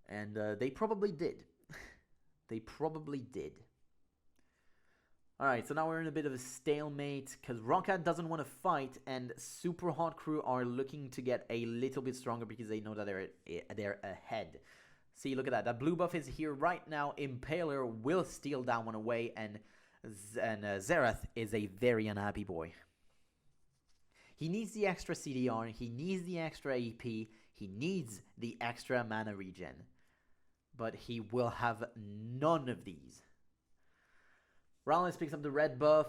And they probably did. They probably did. Alright, so now we're in a bit of a stalemate because Rocket doesn't want to fight and Super Hard Crew are looking to get a little bit stronger because they know that they're ahead. See, look at that. That blue buff is here right now. Impaler will steal that one away, and Xerath is a very unhappy boy. He needs the extra CDR, he needs the extra AP, he needs the extra mana regen. But he will have none of these. Rollins picks up the red buff.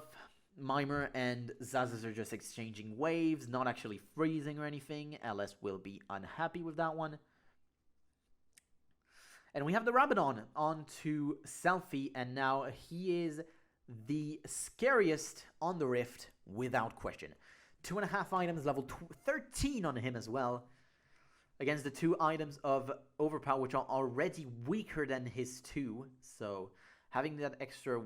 Mimer and Zazas are just exchanging waves, not actually freezing or anything. LS will be unhappy with that one. And we have the Rabadon onto Selfie, and now he is the scariest on the Rift without question. 2.5 items, level 13 on him as well. Against the 2 items of Overpower, which are already weaker than his 2. So having that extra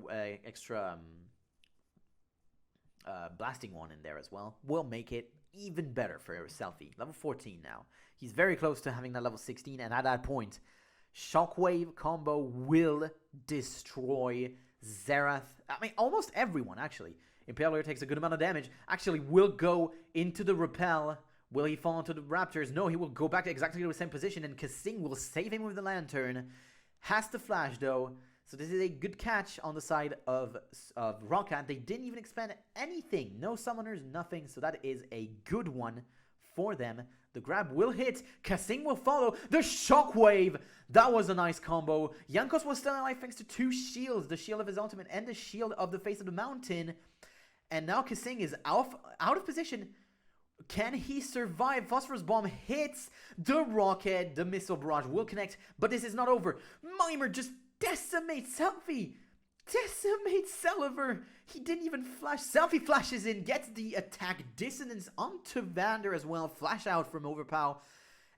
blasting one in there as well will make it even better for Selfie. Level 14 now. He's very close to having that level 16, and at that point, Shockwave combo will destroy Xerath. I mean, almost everyone, actually. Impaler takes a good amount of damage. Actually, will go into the repel. Will he fall into the Raptors? No, he will go back to exactly the same position, and Kasing will save him with the Lantern. Has to flash, though. So this is a good catch on the side of Rocket. They didn't even expand anything. No summoners, nothing. So that is a good one for them. The grab will hit. Kasing will follow. The Shockwave. That was a nice combo. Jankos was still alive thanks to 2 shields. The shield of his ultimate and the shield of the face of the mountain. And now Kasing is out of position. Can he survive? Phosphorus Bomb hits the rocket. The missile barrage will connect. But this is not over. Mimer just decimates Selfie. Decimates Celiver. He didn't even flash. Selfie flashes in, gets the attack dissonance onto Vander as well. Flash out from Overpow.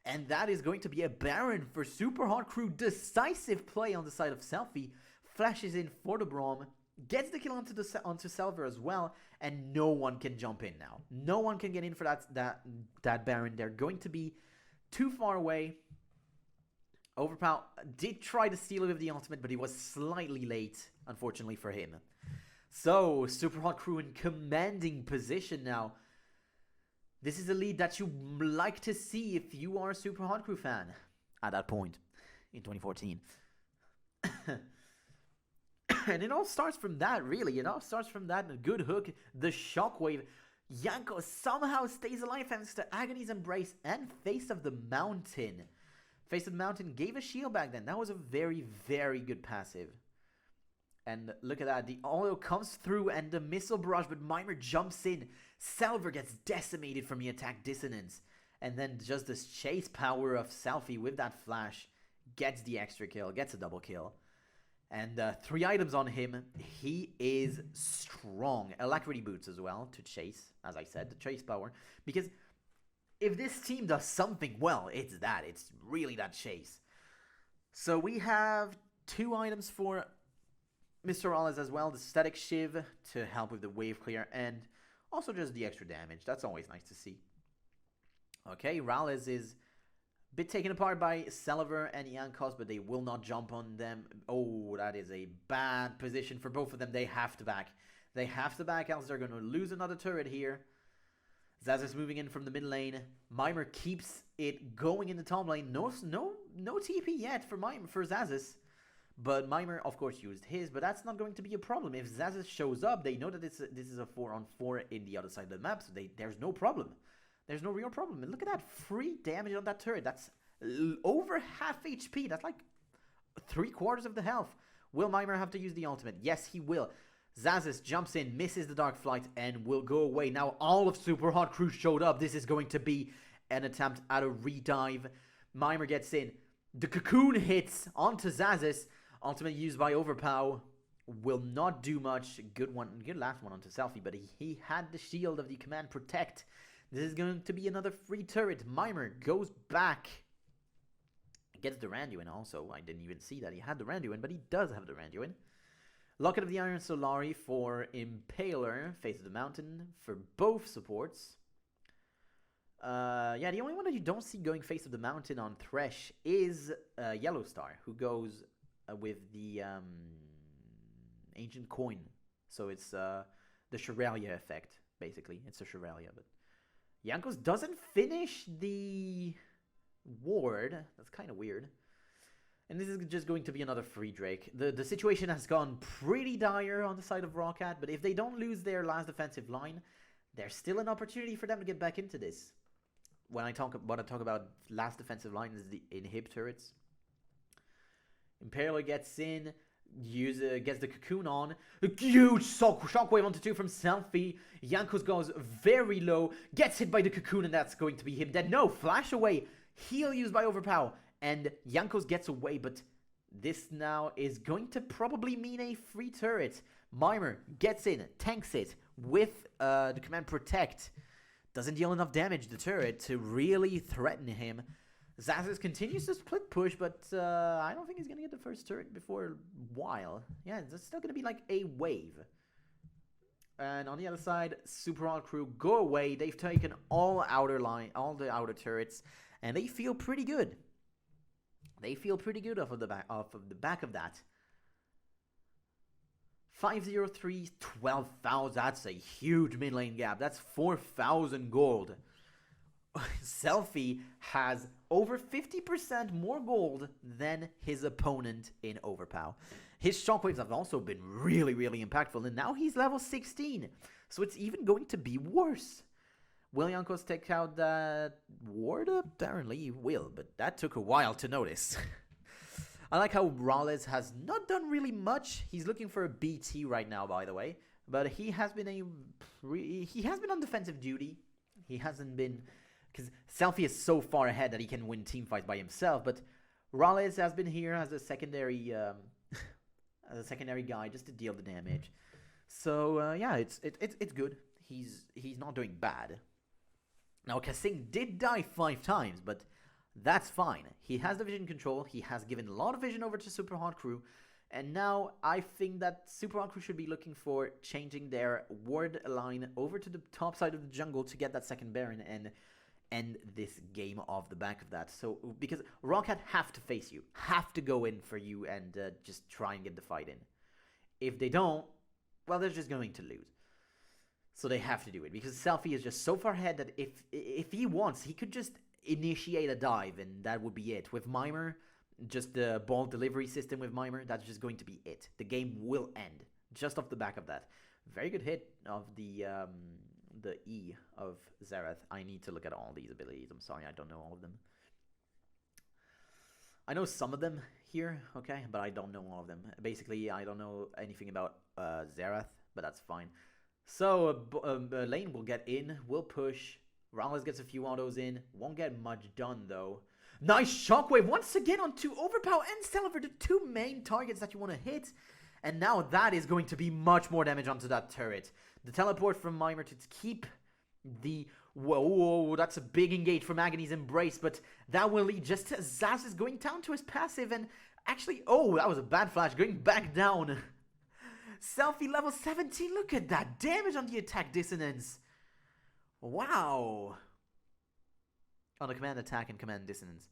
And that is going to be a Baron for Super Hard Crew. Decisive play on the side of Selfie. Flashes in for the Braum. Gets the kill onto Celiver as well. And no one can jump in now. No one can get in for that Baron. They're going to be too far away. Overpow did try to steal it with the ultimate, but he was slightly late, unfortunately for him. So, Super Hard Crew in commanding position now. This is a lead that you like to see if you are a Super Hard Crew fan at that point in 2014. And it all starts from that, really. It all starts from that good hook, the Shockwave. Yanko somehow stays alive thanks to Agony's Embrace and Face of the Mountain. Face of the Mountain gave a shield back then. That was a very, very good passive. And look at that. The auto comes through and the missile barrage, but Mimer jumps in. Celiver gets decimated from the attack dissonance. And then just this chase power of Selfie with that flash gets the extra kill, gets a double kill. And 3 items on him. He is strong. Alacrity boots as well to chase, as I said, the chase power. Because if this team does something well, it's that. It's really that chase. So we have 2 items for Mr. Rallis as well, the static shiv to help with the wave clear, and also just the extra damage. That's always nice to see. Okay, Rallis is a bit taken apart by Celiver and Yankos, but they will not jump on them. Oh, that is a bad position for both of them. They have to back. They have to back, else they're going to lose another turret here. Zaz is moving in from the mid lane. Mimer keeps it going in the top lane. No TP yet for Zazis. But Mimer, of course, used his, but that's not going to be a problem. If Zazis shows up, they know that this is a 4-on-4 in the other side of the map, so there's no problem. There's no real problem. And look at that, free damage on that turret. That's over half HP. That's like 3/4 of the health. Will Mimer have to use the ultimate? Yes, he will. Zazis jumps in, misses the Dark Flight, and will go away. Now all of Super Hot Crew showed up. This is going to be an attempt at a redive. Mimer gets in. The cocoon hits onto Zazis. Ultimate used by Overpow. Will not do much. Good last one onto Selfie, but he had the shield of the Command Protect. This is going to be another free turret. Mimer goes back. Gets the Randuin also. I didn't even see that he had the Randuin, but he does have the Randuin. Locket of the Iron Solari for Impaler. Face of the Mountain for both supports. Yeah, the only one that you don't see going Face of the Mountain on Thresh is Yellow Star, who goes with the Ancient Coin. So it's the Shiralia effect, basically. It's a Shiralia, but Yankos doesn't finish the ward. That's kind of weird. And this is just going to be another free Drake. The situation has gone pretty dire on the side of Roccat, but if they don't lose their last defensive line, there's still an opportunity for them to get back into this. When I talk about last defensive line is the inhib turrets. Impaler gets in, gets the cocoon on. A huge shockwave onto 2 from Selfie. Yankos goes very low, gets hit by the cocoon, and that's going to be him dead. No, flash away. Heal used by Overpow. And Yankos gets away, but this now is going to probably mean a free turret. Mimer gets in, tanks it with the Command Protect. Doesn't deal enough damage to the turret to really threaten him. Zazis continues to split push, but I don't think he's going to get the first turret before a while. Yeah, it's still going to be like a wave. And on the other side, Super Hot Crew go away. They've taken all the outer turrets, and they feel pretty good. They feel pretty good off of the back of that. 503, 12,000. That's a huge mid lane gap. That's 4,000 gold. Selfie has over 50% more gold than his opponent in Overpow. His shockwaves have also been really, really impactful, and now he's level 16. So it's even going to be worse. Will Yankos take out that ward? Apparently he will, but that took a while to notice. I like how Rallis has not done really much. He's looking for a BT right now, by the way. But he has been on defensive duty. He hasn't been, because Selfie is so far ahead that he can win team fights by himself. But Rallis has been here as a secondary guy just to deal the damage. So yeah, it's good. He's not doing bad. Now, Kassing did die 5 times, but that's fine. He has the vision control. He has given a lot of vision over to Super Hot Crew. And now I think that Super Hot Crew should be looking for changing their ward line over to the top side of the jungle to get that second Baron and end this game off the back of that. So, because Roccat have to face you, have to go in for you and just try and get the fight in. If they don't, well, they're just going to lose. So they have to do it, because Selfie is just so far ahead that if he wants, he could just initiate a dive, and that would be it. With Mimer, just the ball delivery system with Mimer, that's just going to be it. The game will end just off the back of that. Very good hit of the E of Xerath. I need to look at all these abilities. I'm sorry, I don't know all of them. I know some of them here, okay, but I don't know all of them. Basically, I don't know anything about Xerath, but that's fine. So, Lane will get in, will push. Rallis gets a few autos in. Won't get much done, though. Nice shockwave once again onto Overpow and Celiver, the 2 main targets that you want to hit. And now that is going to be much more damage onto that turret. The teleport from Mimer to keep the... Whoa, that's a big engage from Agony's Embrace, but that will lead just to Zaz is going down to his passive, and actually... Oh, that was a bad flash, going back down. Selfie level 17. Look at that damage on the attack dissonance. Wow. On the command attack and command dissonance.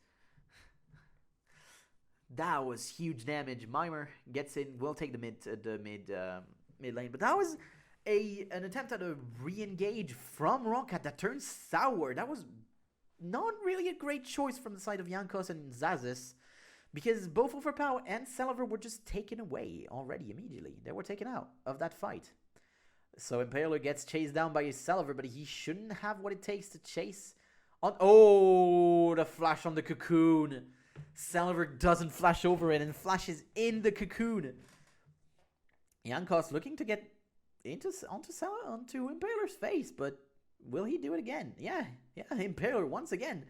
That was huge damage. Mimer gets in. Will take the mid lane, but that was an attempt at a re-engage from Rocket that turned sour. That was not really a great choice from the side of Jankos and Zazis, because both Overpower and Celever were just taken away already immediately. They were taken out of that fight. So Impaler gets chased down by his Celever, but he shouldn't have what it takes to chase on. Oh, the flash on the cocoon. Celever doesn't flash over it and flashes in the cocoon. Jankos looking to get onto Impaler's face, but will he do it again? Yeah, Impaler once again.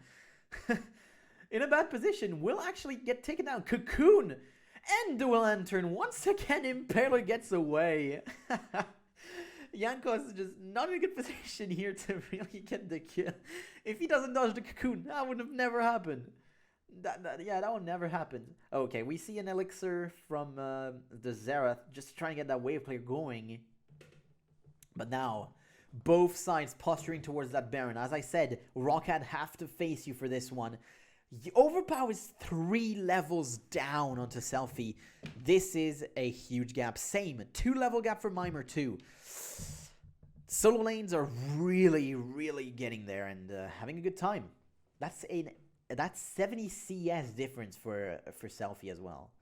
In a bad position, will actually get taken down. Cocoon and Dual Lantern. Once again, Impaler gets away. Jankos is just not in a good position here to really get the kill. If he doesn't dodge the cocoon, that would have never happened. That would never happen. Okay, we see an elixir from the Xerath just to try and get that wave clear going. But now, both sides posturing towards that Baron. As I said, Rocket have to face you for this one. Overpower is 3 levels down onto Selfie. This is a huge gap. Same, 2 level gap for Mimer too. Solo lanes are really, really getting there and having a good time. That's 70 CS difference for Selfie as well.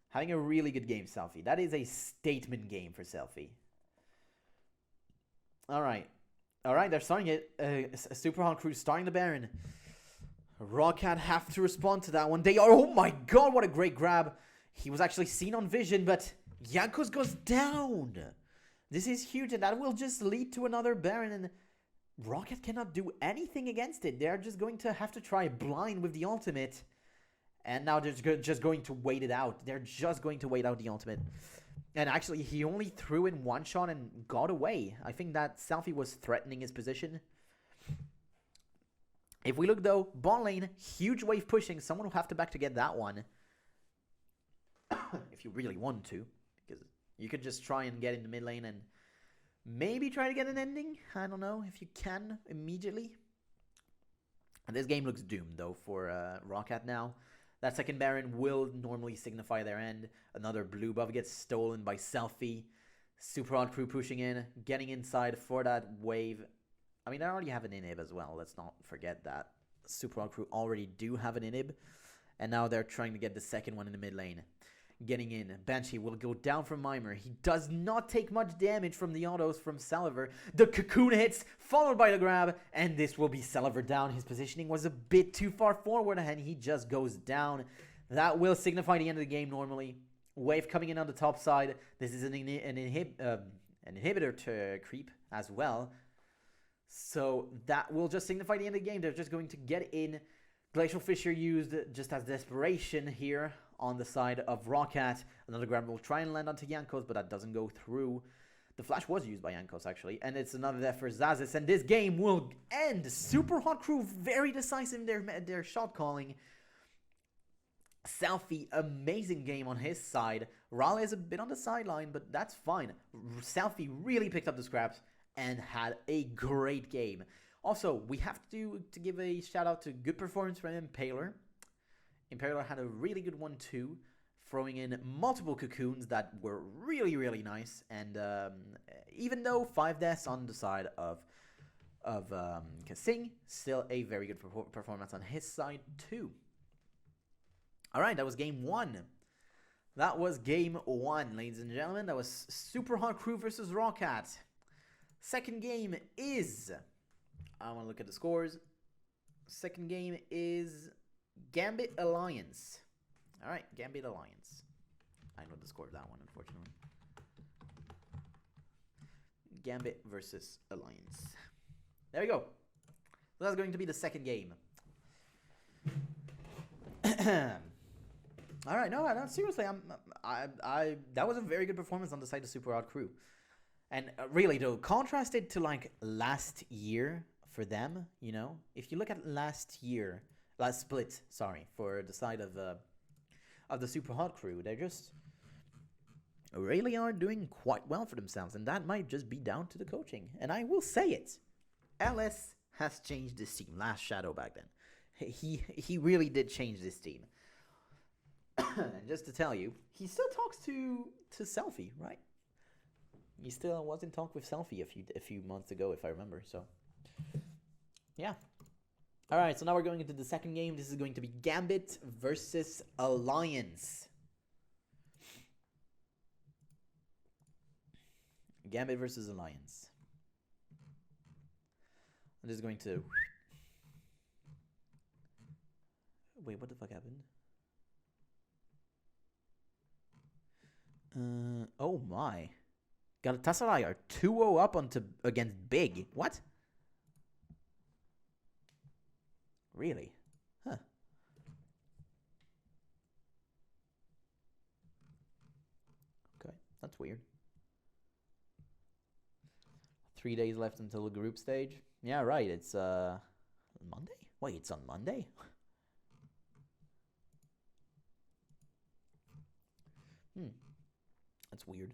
Having a really good game, Selfie. That is a statement game for Selfie. Alright, they're starting it. Super Hot Crew starting the Baron. Rawcat have to respond to that one. They are, oh my god, what a great grab. He was actually seen on vision, but Jankos goes down. This is huge, and that will just lead to another Baron, and Rocket cannot do anything against it. They're just going to have to try blind with the ultimate. And now they're just going to wait it out. They're just going to wait out the ultimate. And actually, he only threw in one shot and got away. I think that Selfie was threatening his position. If we look, though, bot lane, huge wave pushing. Someone will have to back to get that one. If you really want to. Because you could just try and get in the mid lane and maybe try to get an ending. I don't know if you can immediately. And this game looks doomed, though, for Rocket now. That second Baron will normally signify their end. Another blue buff gets stolen by Selfie. Super Hot Crew pushing in, getting inside for that wave. I mean, they already have an inhib as well. Let's not forget that. Super Hot Crew already do have an inhib. And now they're trying to get the second one in the mid lane. Getting in. Banshee will go down from Mimer. He does not take much damage from the autos from Celever. The cocoon hits, followed by the grab, and this will be Celever down. His positioning was a bit too far forward, and he just goes down. That will signify the end of the game normally. Wave coming in on the top side. This is an inhibitor to creep as well. So that will just signify the end of the game. They're just going to get in. Glacial Fissure used just as desperation here on the side of Rocket. Another grab will try and land onto Jankos, but that doesn't go through. The flash was used by Jankos, actually. And it's another death for Zazis. And this game will end. Super Hot Crew, very decisive in their shot calling. Selfie, amazing game on his side. Raleigh is a bit on the sideline, but that's fine. Selfie really picked up the scraps and had a great game. Also, we have to give a shout out to good performance from Impaler. Impaler had a really good one too, throwing in multiple cocoons that were really, really nice. And even though 5 deaths on the side of Kasing, still a very good performance on his side too. Alright, that was game 1. That was game 1, ladies and gentlemen. That was Super Hot Crew versus Rawcat. Second game is... I want to look at the scores. Second game is Gambit Alliance. Alright, Gambit Alliance. I know the score of that one, unfortunately. Gambit versus Alliance. There we go. So that's going to be the second game. Alright, no, seriously, that was a very good performance on the side of Super Hot Crew. And really, though, contrasted to, like, last year for them, you know, if you look at last split, sorry, for the side of the Super Hot Crew, really are doing quite well for themselves, and that might just be down to the coaching. And I will say it, LS has changed this team. Last Shadow back then, he really did change this team. And just to tell you, he still talks to Selfie, right? He still was in talk with Selfie a few months ago, if I remember. So, yeah. All right, so now we're going into the second game. This is going to be Gambit versus Alliance. Gambit versus Alliance. I'm just going to... Wait, what the fuck happened? Oh my. Galatasaray are 2-0 up against Big. What? Really? Huh. Okay, that's weird. 3 days left until the group stage. Yeah, right. It's Monday? Wait, it's on Monday? That's weird.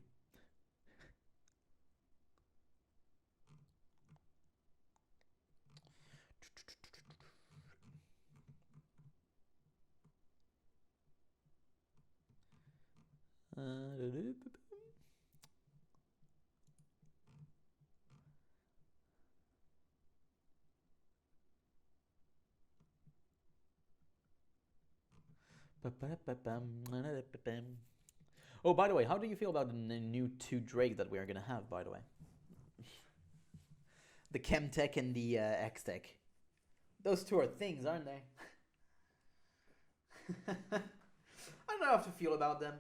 Oh, by the way, how do you feel about the new 2 Drake that we are going to have, by the way? The Chemtech and the X-Tech. Those 2 are things, aren't they? I don't know how to feel about them.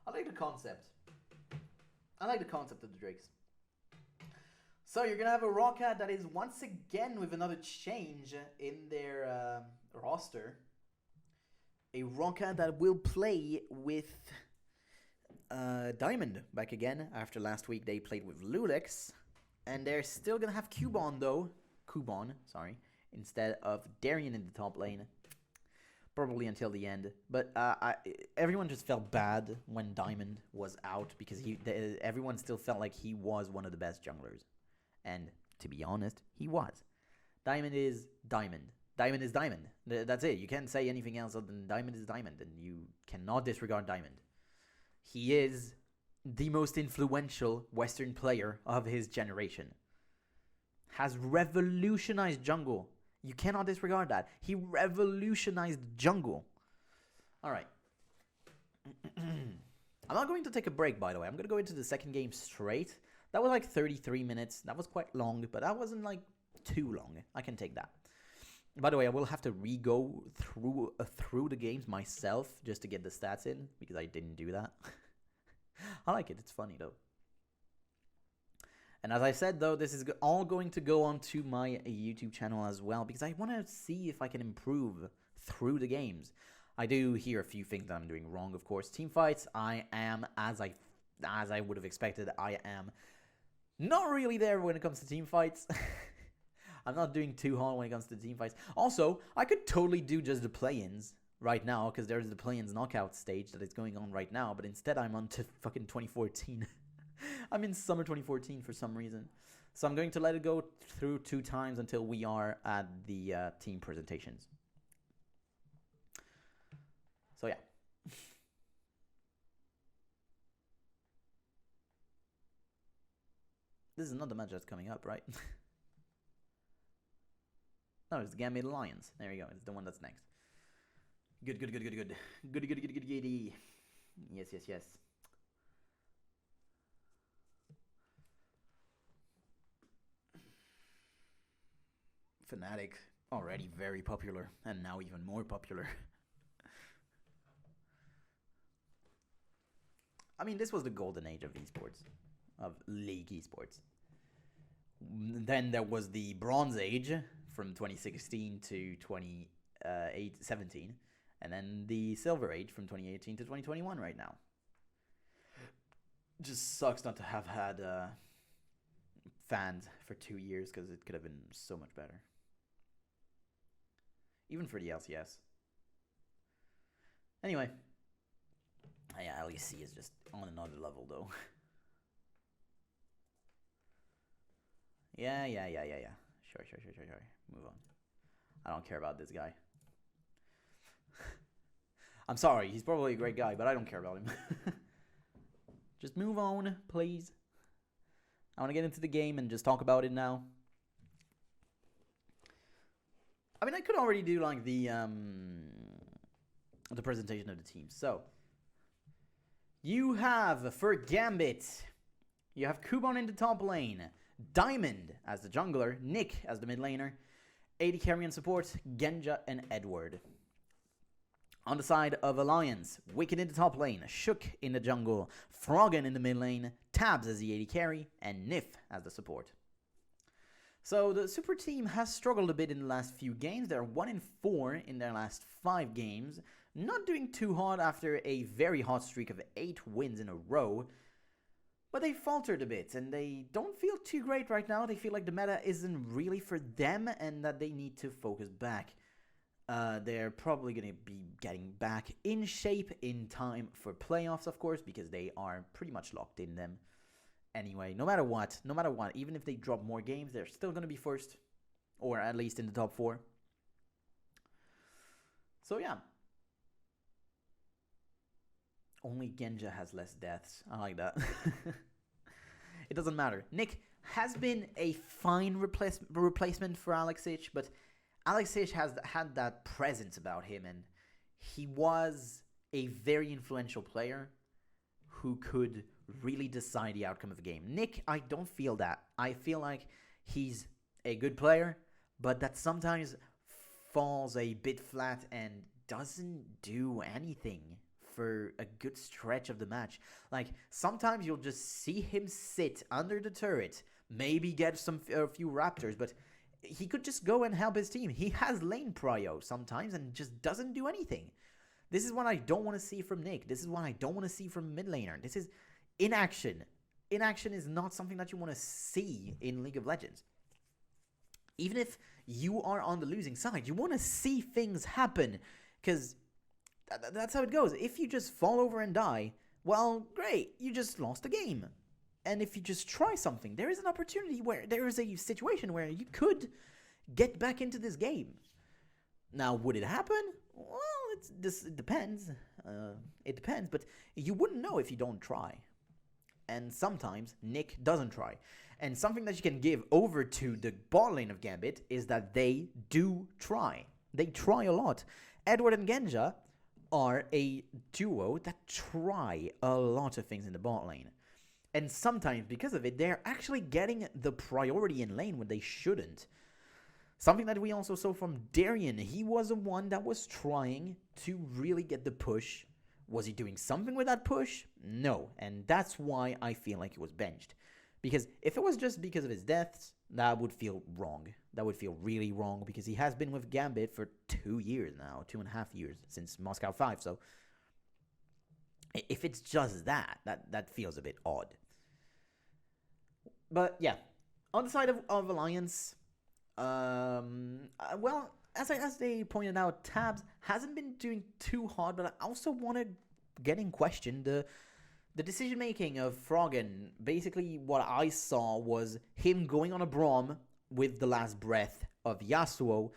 I like the concept. I like the concept of the Drakes. So you're going to have a Roccat that is once again with another change in their roster. A Roccat that will play with Diamond back again. After last week they played with Lulex. And they're still going to have Cubon though. Cubon, sorry. Instead of Darien in the top lane. Probably until the end. But everyone just felt bad when Diamond was out. Because everyone still felt like he was one of the best junglers. And to be honest, he was. Diamond is Diamond. Diamond is Diamond. That's it. You can't say anything else other than Diamond is Diamond. And you cannot disregard Diamond. He is the most influential Western player of his generation. Has revolutionized jungle. You cannot disregard that. He revolutionized jungle. Alright. I'm not going to take a break, by the way. I'm going to go into the second game straight. That was like 33 minutes. That was quite long, but that wasn't like too long. I can take that. By the way, I will have to re-go through the games myself just to get the stats in, because I didn't do that. I like it. It's funny, though. And as I said, though, this is all going to go onto my YouTube channel as well, because I want to see if I can improve through the games. I do hear a few things that I'm doing wrong, of course. Team fights, I am, as I would have expected, I am not really there when it comes to team fights. I'm not doing too hard when it comes to team fights. Also, I could totally do just the play-ins right now, because there's the play-ins knockout stage that is going on right now, but instead I'm on to fucking 2014. I'm in summer 2014 for some reason. So I'm going to let it go through 2 times until we are at the team presentations. So yeah. This is not the match that's coming up, right? No, it's the Gambit Alliance. There you go. It's the one that's next. Good. Goody. Yes. Fnatic, already very popular, and now even more popular. I mean, this was the golden age of esports, of league esports. Then there was the bronze age from 2016 to 2017, and then the silver age from 2018 to 2021 right now. Just sucks not to have had fans for 2 years, because it could have been so much better. Even for the LCS. Anyway, Yeah, LEC is just on another level, though. Yeah. Sure. Move on. I don't care about this guy. I'm sorry, he's probably a great guy, but I don't care about him. Just move on, please. I want to get into the game and just talk about it now. I mean, I could already do like the presentation of the team. So you have for Gambit, you have Kuban in the top lane, Diamond as the jungler, Nick as the mid laner, AD carry and support, Genja and Edward. On the side of Alliance, Wicked in the top lane, Shook in the jungle, Froggen in the mid lane, Tabs as the AD carry, and Nif as the support. So the super team has struggled a bit in the last few games. They're 1-4 in their last 5 games. Not doing too hot after a very hot streak of 8 wins in a row. But they faltered a bit and they don't feel too great right now. They feel like the meta isn't really for them and that they need to focus back. They're probably going to be getting back in shape in time for playoffs, of course, because they are pretty much locked in them. Anyway, no matter what, even if they drop more games, they're still going to be first, or at least in the top 4. So yeah. Only Genja has less deaths. I like that. It doesn't matter. Nick has been a fine replacement for Alexic, but Alexic has had that presence about him, and he was a very influential player who could really decide the outcome of a game. Nick, I don't feel that. I feel like he's a good player, but that sometimes falls a bit flat and doesn't do anything for a good stretch of the match. Like, sometimes you'll just see him sit under the turret, maybe get a few raptors, but he could just go and help his team. He has lane prio sometimes and just doesn't do anything. This is what I don't want to see from Nick. This is what I don't want to see from mid laner. This is inaction. Inaction is not something that you want to see in League of Legends. Even if you are on the losing side, you want to see things happen, because that's how it goes. If you just fall over and die, well, great, you just lost the game. And if you just try something, there is an opportunity where there is a situation where you could get back into this game. Now, would it happen? Well, it depends. It depends, but you wouldn't know if you don't try. And sometimes Nick doesn't try. And something that you can give over to the bot lane of Gambit is that they do try. They try a lot. Edward and Genja are a duo that try a lot of things in the bot lane. And sometimes, because of it, they're actually getting the priority in lane when they shouldn't. Something that we also saw from Darien. He was the one that was trying to really get the push. Was he doing something with that push? No. And that's why I feel like he was benched. Because if it was just because of his deaths, that would feel wrong. That would feel really wrong, because he has been with Gambit for 2 years now. 2.5 years since Moscow 5. So if it's just that feels a bit odd. But yeah, on the side of Alliance, well, as they pointed out, Tabs hasn't been doing too hard, but I also want to get in question the decision making of Froggen. Basically, what I saw was him going on a Braum with the last breath of Yasuo,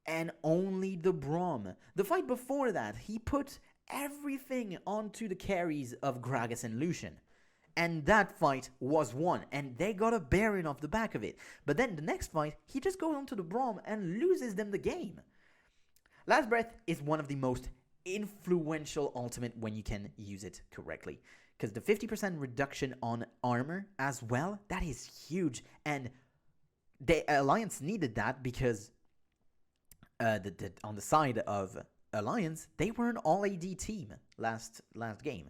and only the Braum. The fight before that, he put everything onto the carries of Gragas and Lucian. And that fight was won, and they got a Baron off the back of it. But then the next fight, he just goes onto the Braum and loses them the game. Last Breath is one of the most influential ultimate when you can use it correctly. Because the 50% reduction on armor as well, that is huge. And the Alliance needed that because on the side of Alliance, they were an all-AD team last game.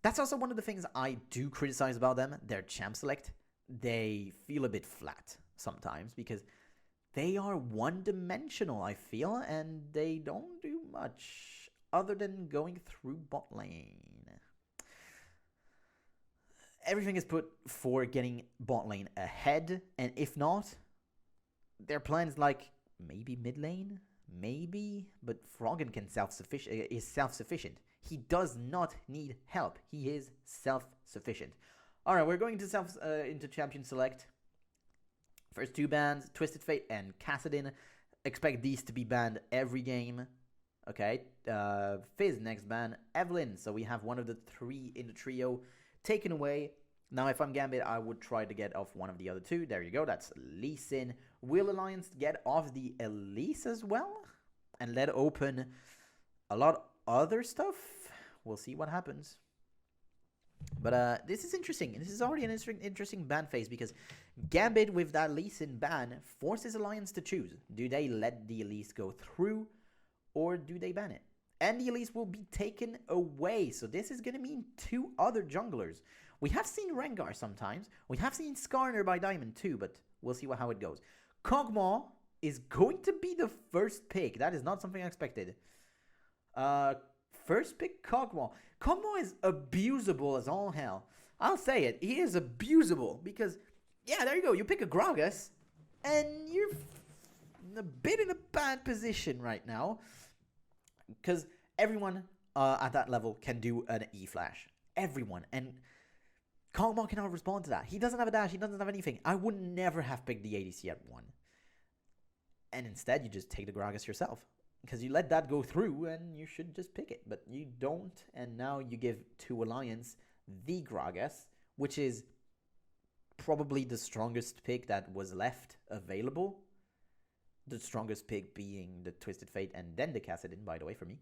That's also one of the things I do criticize about them. Their champ select, they feel a bit flat sometimes because they are one-dimensional, I feel, and they don't do much other than going through bot lane. Everything is put for getting bot lane ahead, and if not, their plans like maybe mid lane, maybe, but Froggen is self-sufficient. He does not need help. He is self-sufficient. All right, we're going to into Champion Select. First two bans, Twisted Fate and Kassadin. Expect these to be banned every game. Okay, Fizz next ban, Evelyn. So we have one of the three in the trio taken away. Now, if I'm Gambit, I would try to get off one of the other two. There you go, that's Lee Sin. Will Alliance get off the Elise as well? And let open a lot of other stuff? We'll see what happens. But this is interesting. This is already an interesting ban phase because Gambit with that Lee Sin ban forces Alliance to choose. Do they let the Elise go through or do they ban it? And the Elise will be taken away. So this is going to mean two other junglers. We have seen Rengar sometimes. We have seen Skarner by Diamond too, but we'll see how it goes. Kog'Maw is going to be the first pick. That is not something I expected. First pick Kog'Maw. Kog'Maw is abusable as all hell. I'll say it. He is abusable because, yeah, there you go. You pick a Gragas, and you're a bit in a bad position right now because everyone at that level can do an E-Flash. Everyone. And Kog'Maw cannot respond to that. He doesn't have a dash. He doesn't have anything. I would never have picked the ADC at 1. And instead, you just take the Gragas yourself. Because you let that go through, and you should just pick it. But you don't, and now you give to Alliance the Gragas, which is probably the strongest pick that was left available. The strongest pick being the Twisted Fate, and then the Kassadin, by the way, for me.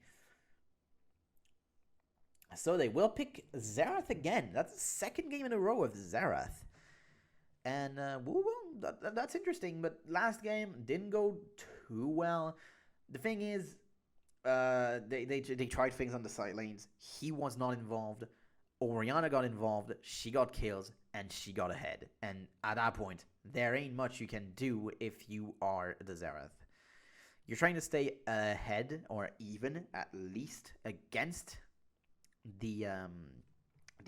So they will pick Xerath again. That's the second game in a row of Xerath. And, that's interesting. But last game didn't go too well. The thing is, they tried things on the side lanes. He was not involved. Orianna got involved. She got kills, and she got ahead. And at that point, there ain't much you can do if you are the Xerath. You're trying to stay ahead, or even, at least, against the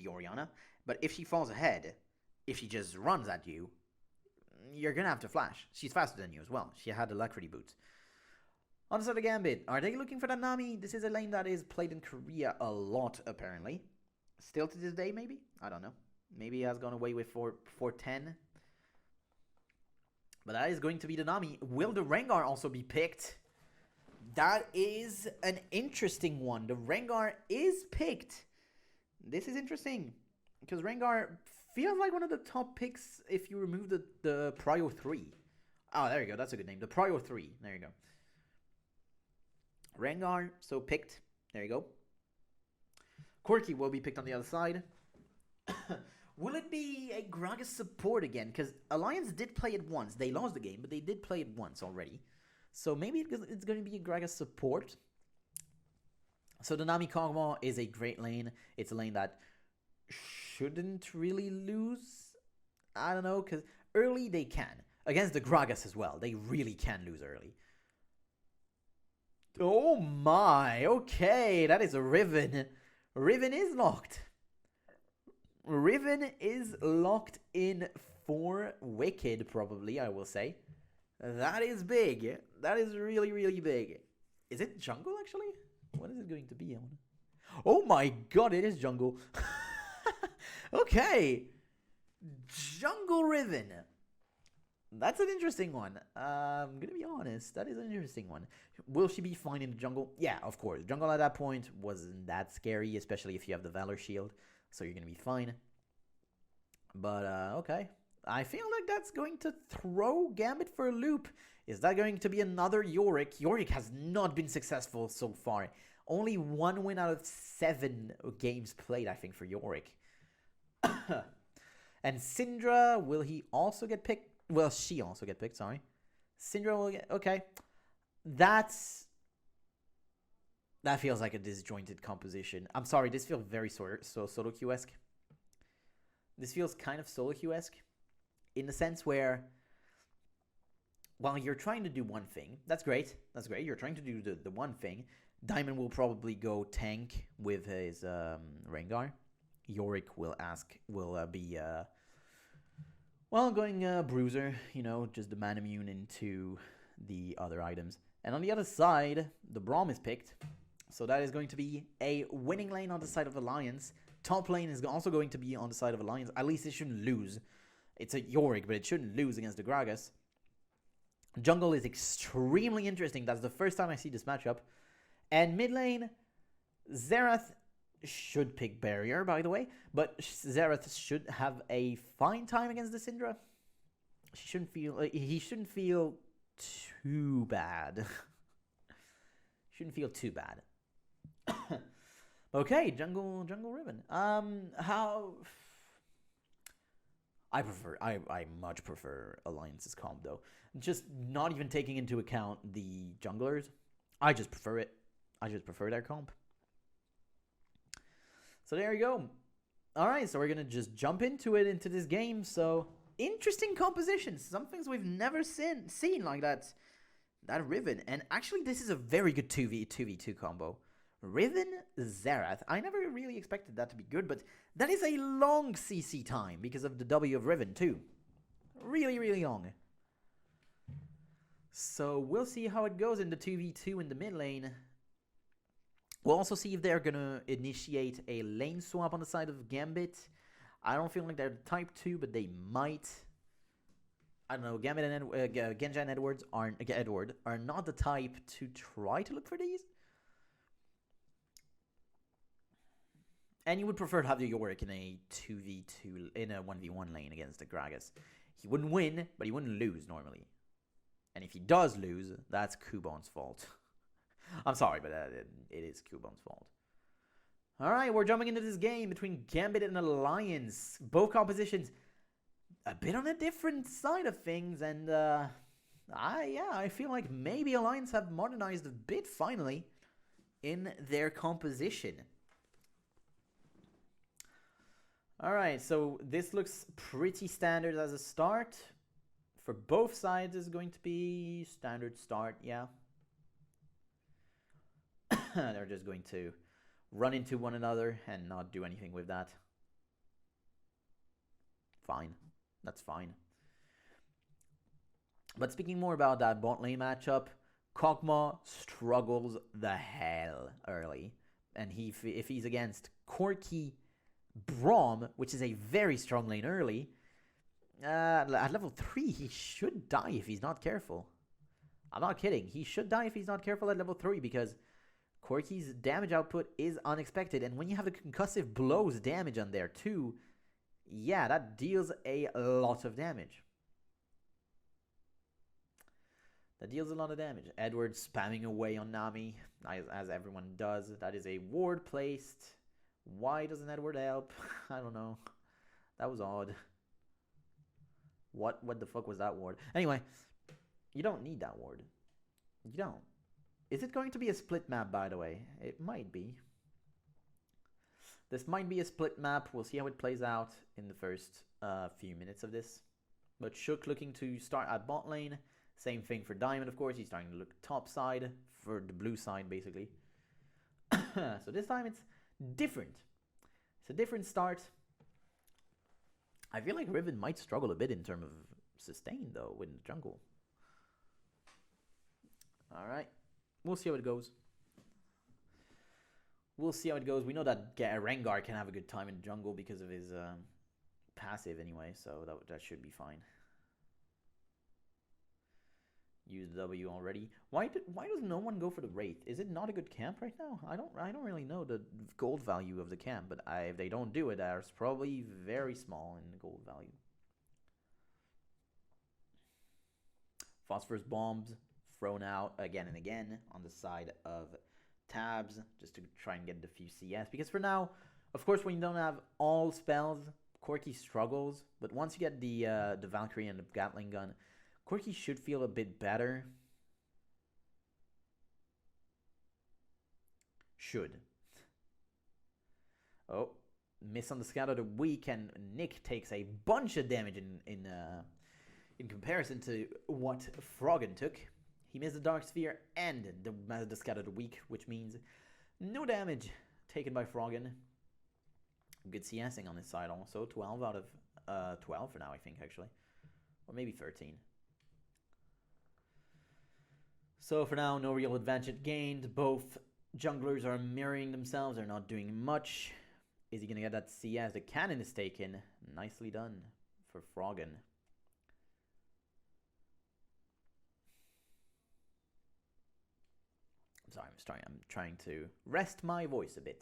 Orianna. But if she falls ahead, if she just runs at you, you're going to have to flash. She's faster than you as well. She had Alacrity boots. On the side of Gambit, are they looking for that Nami? This is a lane that is played in Korea a lot, apparently. Still to this day, maybe? I don't know. Maybe he has gone away with 410. But that is going to be the Nami. Will the Rengar also be picked? That is an interesting one. The Rengar is picked. This is interesting. Because Rengar feels like one of the top picks if you remove the Prio 3. Oh, there you go. That's a good name. The Prio 3. There you go. Rengar, so picked. There you go. Quirky will be picked on the other side. Will it be a Gragas support again? Because Alliance did play it once. They lost the game, but they did play it once already. So maybe it's going to be a Gragas support. So the Nami Kog'Maw is a great lane. It's a lane that shouldn't really lose. I don't know, because early they can. Against the Gragas as well. They really can lose early. Oh my, okay, that is a Riven. Riven is locked. Riven is locked in for Wicked, probably, I will say. That is big. That is really, really big. Is it jungle, actually? What is it going to be? Oh my god, it is jungle. Okay. Jungle Riven. That's an interesting one. I'm going to be honest. That is an interesting one. Will she be fine in the jungle? Yeah, of course. Jungle at that point wasn't that scary, especially if you have the Valor Shield. So you're going to be fine. But, okay. I feel like that's going to throw Gambit for a loop. Is that going to be another Yorick? Yorick has not been successful so far. Only 1 win out of 7 games played, I think, for Yorick. And Syndra, will he also get picked? Well, she also get picked, sorry. Syndra will get... Okay. That feels like a disjointed composition. I'm sorry, this feels very solo queue-esque. This feels kind of solo queue-esque. In the sense where... Well, you're trying to do one thing. That's great. That's great. You're trying to do the one thing. Diamond will probably go tank with his Rengar. Yorick will be... Well, going Bruiser, you know, just the man immune into the other items. And on the other side, the Braum is picked. So that is going to be a winning lane on the side of Alliance. Top lane is also going to be on the side of Alliance. At least it shouldn't lose. It's a Yorick, but it shouldn't lose against the Gragas. Jungle is extremely interesting. That's the first time I see this matchup. And mid lane, Xerath should pick Barrier, by the way. But Xerath should have a fine time against the Syndra. He shouldn't feel too bad. Shouldn't feel too bad. Okay, jungle Riven. How I much prefer Alliance's comp though. Just not even taking into account the junglers. I just prefer it. I just prefer their comp. So there you go. Alright, so we're gonna just jump into this game. So interesting compositions. Some things we've never seen like that Riven. And actually this is a very good 2v2 combo. Riven Xerath. I never really expected that to be good, but that is a long CC time because of the W of Riven too. Really, really long. So we'll see how it goes in the 2v2 in the mid lane. We'll also see if they're gonna initiate a lane swap on the side of Gambit. I don't feel like they're type 2, but they might. I don't know, Gambit and Genja and Edward are not the type to try to look for these. And you would prefer to have the Yorick in a 2v2, in a 1v1 lane against the Gragas. He wouldn't win, but he wouldn't lose normally. And if he does lose, that's Kubon's fault. I'm sorry, but it is Kubon's fault. Alright, we're jumping into this game between Gambit and Alliance. Both compositions a bit on a different side of things. And I feel like maybe Alliance have modernized a bit finally in their composition. Alright, so this looks pretty standard as a start. For both sides is going to be standard start, yeah. They're just going to run into one another and not do anything with that. Fine. That's fine. But speaking more about that bot lane matchup, Kog'Maw struggles the hell early. And if he's against Corki Braum, which is a very strong lane early, at level 3, he should die if he's not careful. I'm not kidding. He should die if he's not careful at level 3 because Corki's damage output is unexpected. And when you have the concussive blows damage on there too, yeah, that deals a lot of damage. That deals a lot of damage. Edward spamming away on Nami, as everyone does. That is a ward placed. Why doesn't Edward help? I don't know. That was odd. What the fuck was that ward? Anyway, you don't need that ward. You don't. Is it going to be a split map, by the way? It might be. This might be a split map. We'll see how it plays out in the first few minutes of this. But Shook looking to start at bot lane. Same thing for Diamond, of course. He's starting to look top side for the blue side, basically. So this time it's different. It's a different start. I feel like Riven might struggle a bit in terms of sustain, though, in the jungle. Alright. We'll see how it goes. We'll see how it goes. We know that Rengar can have a good time in the jungle because of his passive anyway, so that should be fine. Use W already. Why does no one go for the Wraith? Is it not a good camp right now? I don't really know the gold value of the camp, but if they don't do it, there's probably very small in the gold value. Phosphorus bombs thrown out again and again on the side of Tabs just to try and get the few CS. Because for now, of course, when you don't have all spells, Corki struggles. But once you get the Valkyrie and the Gatling gun, Corki should feel a bit better. Should. Oh, miss on the scout of the week, and Nick takes a bunch of damage in comparison to what Froggen took. He missed the Dark Sphere and the scout of the week, which means no damage taken by Froggen. Good CSing on his side also. 12 out of 12 for now, I think, actually. Or maybe 13. So for now, no real advantage gained. Both Junglers are mirroring themselves. They're not doing much. Is he going to get that CS? The cannon is taken. Nicely done for Froggen. I'm trying to rest my voice a bit,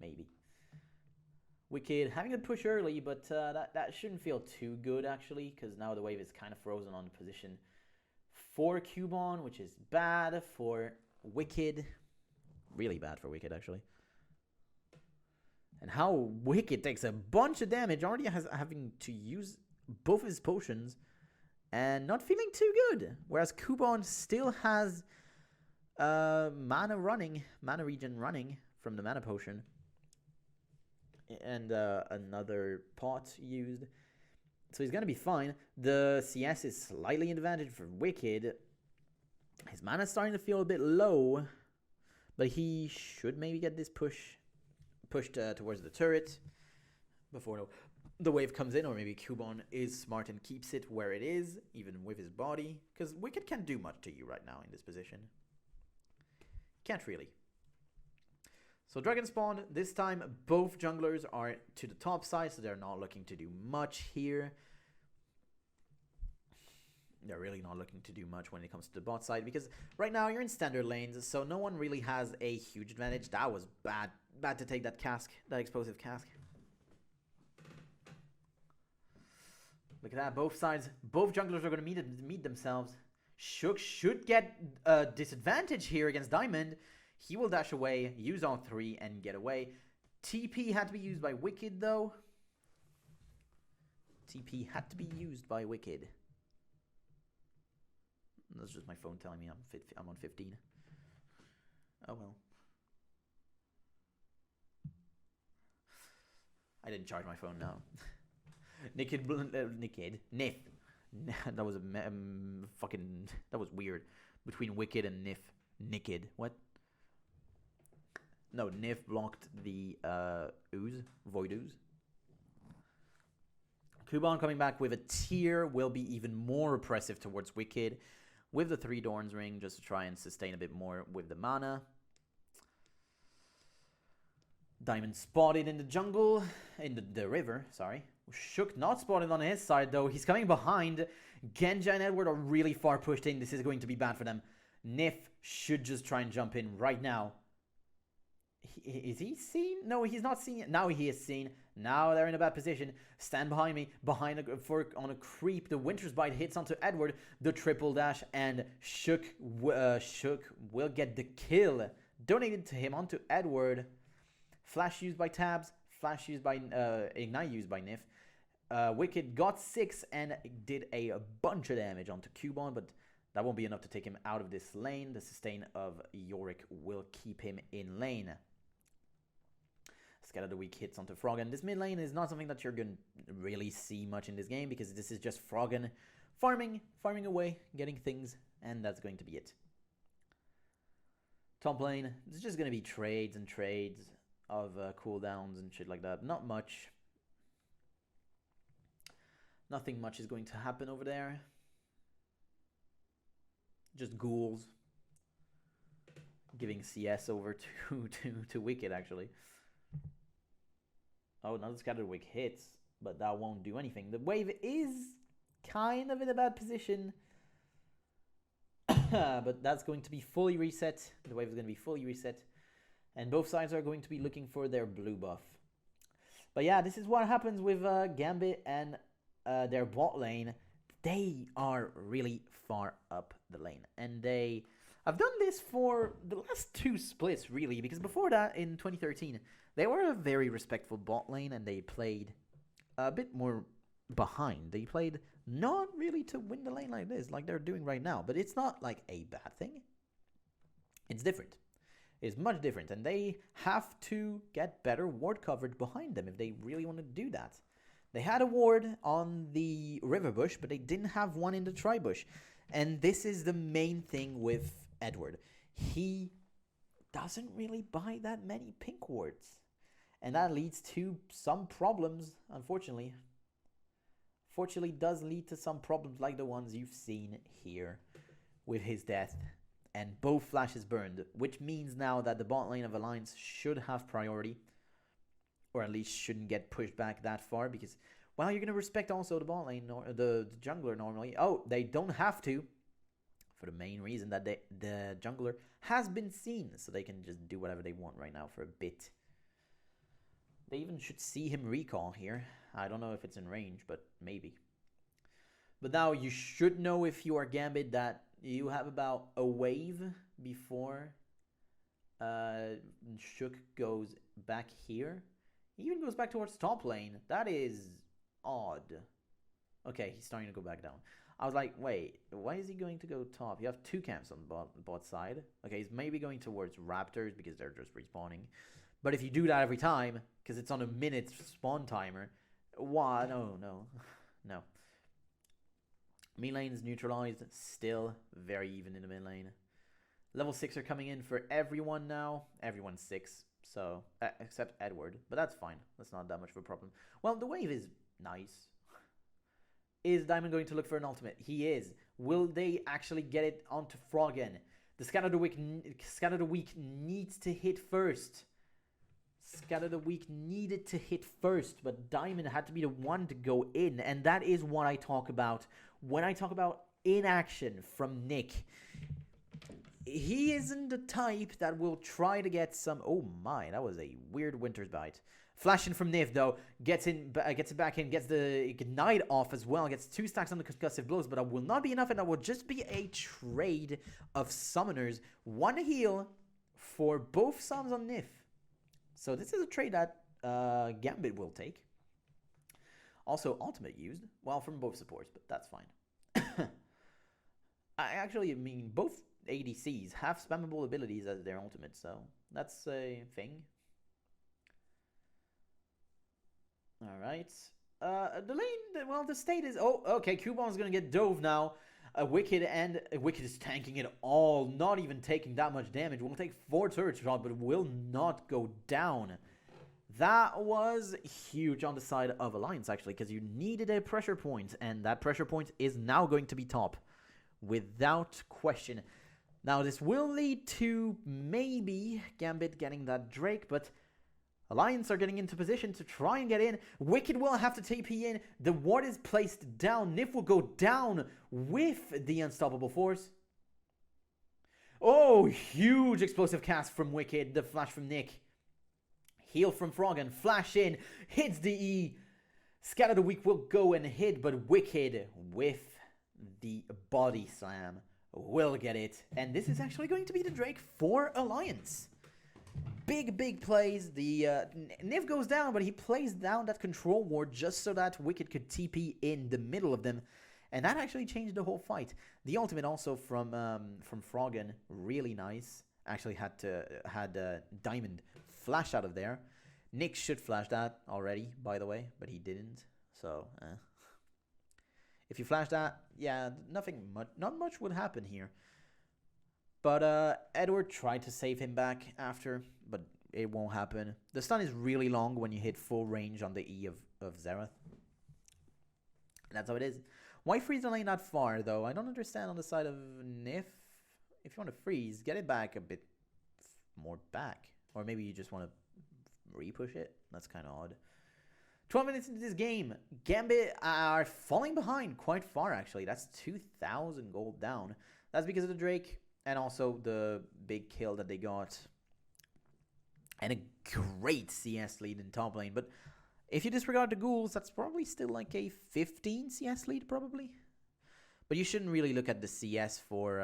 maybe. Wicked having a push early, but that shouldn't feel too good, actually, because now the wave is kind of frozen on the position for Cubone, which is bad for Wicked. Really bad for Wicked, actually. And how Wicked takes a bunch of damage, already having to use both his potions and not feeling too good. Whereas Cubone still has mana regen running from the mana potion. And another pot used. So he's going to be fine. The CS is slightly advantage for Wicked. His mana's starting to feel a bit low. But he should maybe get this pushed towards the turret before the wave comes in. Or maybe Cubone is smart and keeps it where it is, even with his body. Because Wicked can't do much to you right now in this position. Can't really. So Dragon spawned. This time both junglers are to the top side, so they're not looking to do much here. They're really not looking to do much when it comes to the bot side, because right now you're in standard lanes, so no one really has a huge advantage. That was bad. Bad to take that cask, that explosive cask. Look at that, both sides, both junglers are going to meet themselves. Shook should get a disadvantage here against Diamond. He will dash away, use all three, and get away. TP had to be used by Wicked, though. TP had to be used by Wicked. That's just my phone telling me I'm on 15. Oh well. I didn't charge my phone now. Nif. That was that was weird. Between Wicked and Nif. Nikid. What? No, Nif blocked the Void Ooze. Cubone coming back with a tier will be even more oppressive towards Wicked. With the 3 Dorn's Ring, just to try and sustain a bit more with the mana. Diamond spotted in the jungle, in the river, sorry. Shook not spotted on his side, though. He's coming behind. Genja and Edward are really far pushed in. This is going to be bad for them. Nif should just try and jump in right now. Is he seen? No, he's not seen yet. Now he is seen. Now they're in a bad position. Stand behind me. On a creep. The Winter's Bite hits onto Edward. The triple dash. And Shook will get the kill. Donated to him onto Edward. Flash used by Tabs. Flash used by Ignite used by Nif. Wicked got 6 and did a bunch of damage onto Cubone, but that won't be enough to take him out of this lane. The sustain of Yorick will keep him in lane. Scatter the weak hits onto Froggen. This mid lane is not something that you're going to really see much in this game, because this is just Froggen farming away, getting things, and that's going to be it. Top lane, it's just going to be trades and trades of cooldowns and shit like that. Not much. Nothing much is going to happen over there. Just ghouls. Giving CS over to Wicked, actually. Oh, now the Scattered Wick hits, but that won't do anything. The wave is kind of in a bad position. But that's going to be fully reset. The wave is going to be fully reset. And both sides are going to be looking for their blue buff. But yeah, this is what happens with Gambit and their bot lane. They are really far up the lane. And I've done this for the last 2 splits, really. Because before that, in 2013, they were a very respectful bot lane. And they played a bit more behind. They played not really to win the lane like this, like they're doing right now. But it's not like a bad thing. It's different. It's much different. And they have to get better ward coverage behind them if they really want to do that. They had a ward on the river bush, but they didn't have one in the tri-bush. And this is the main thing with Edward. He doesn't really buy that many pink wards. And that leads to some problems, unfortunately. Fortunately, does lead to some problems like the ones you've seen here with his death. and both flashes burned, which means now that the bot lane of Alliance should have priority, or at least shouldn't get pushed back that far, because, well, you're going to respect also the bot lane, or the jungler normally. Oh, they don't have to, for the main reason that the jungler has been seen, so they can just do whatever they want right now for a bit. They even should see him recall here. I don't know if it's in range, but maybe. But now you should know, if you are Gambit, that you have about a wave before Shook goes back here. He even goes back towards top lane. That is odd. Okay, he's starting to go back down. I was like, wait, why is he going to go top? You have two camps on bot side. Okay, he's maybe going towards Raptors because they're just respawning. But if you do that every time, because it's on a minute spawn timer, why? No. Mid lane is neutralized. Still very even in the mid lane. Level 6 are coming in for everyone now. Everyone's 6. So, except Edward. But that's fine. That's not that much of a problem. Well, the wave is nice. Is Diamond going to look for an ultimate? He is. Will they actually get it onto Froggen? The Scatter the Weak needs to hit first. Scatter the Weak needed to hit first, but Diamond had to be the one to go in, and that is what I talk about when I talk about inaction from Nick. He isn't the type that will try to get some... Oh my, that was a weird Winter's Bite. Flashing from Niv, though, gets it back in, gets the Ignite off as well, gets 2 stacks on the Concussive Blows, but that will not be enough, and that will just be a trade of Summoners. 1 heal for both Summons on Niv. So this is a trade that Gambit will take. Also, Ultimate used, well, from both supports, but that's fine. I mean, both ADCs have spammable abilities as their ultimate, so that's a thing. Alright. The lane, well, the state is... Oh, okay, Cubon's gonna get dove now. Wicked is tanking it all, not even taking that much damage. Will take 4 turret shot, but will not go down. That was huge on the side of Alliance, actually, because you needed a pressure point, and that pressure point is now going to be top, without question. Now, this will lead to maybe Gambit getting that Drake, but Alliance are getting into position to try and get in. Wicked will have to TP in. The ward is placed down. Nif will go down with the Unstoppable Force. Oh, huge explosive cast from Wicked. The flash from Nick. Heal from Froggen. Flash in. Hits the E. Scatter the Weak will go and hit, but Wicked with the body slam will get it. And this is actually going to be the Drake for Alliance. Big plays. The Niv goes down, but he plays down that control ward just so that Wicked could TP in the middle of them, and that actually changed the whole fight. The ultimate also from Froggen, really nice. Actually had Diamond flash out of there. Nick should flash that already, by the way, but he didn't. So if you flash that, yeah, not much would happen here. But Edward tried to save him back after, but it won't happen. The stun is really long when you hit full range on the E of Xerath. That's how it is. Why freeze the lane that far, though? I don't understand on the side of Nif. If you want to freeze, get it back a bit more back. Or maybe you just want to re-push it. That's kind of odd. 12 minutes into this game, Gambit are falling behind quite far, actually. That's 2,000 gold down. That's because of the Drake. And also the big kill that they got. And a great CS lead in top lane. But if you disregard the ghouls, that's probably still like a 15 CS lead, probably. But you shouldn't really look at the CS for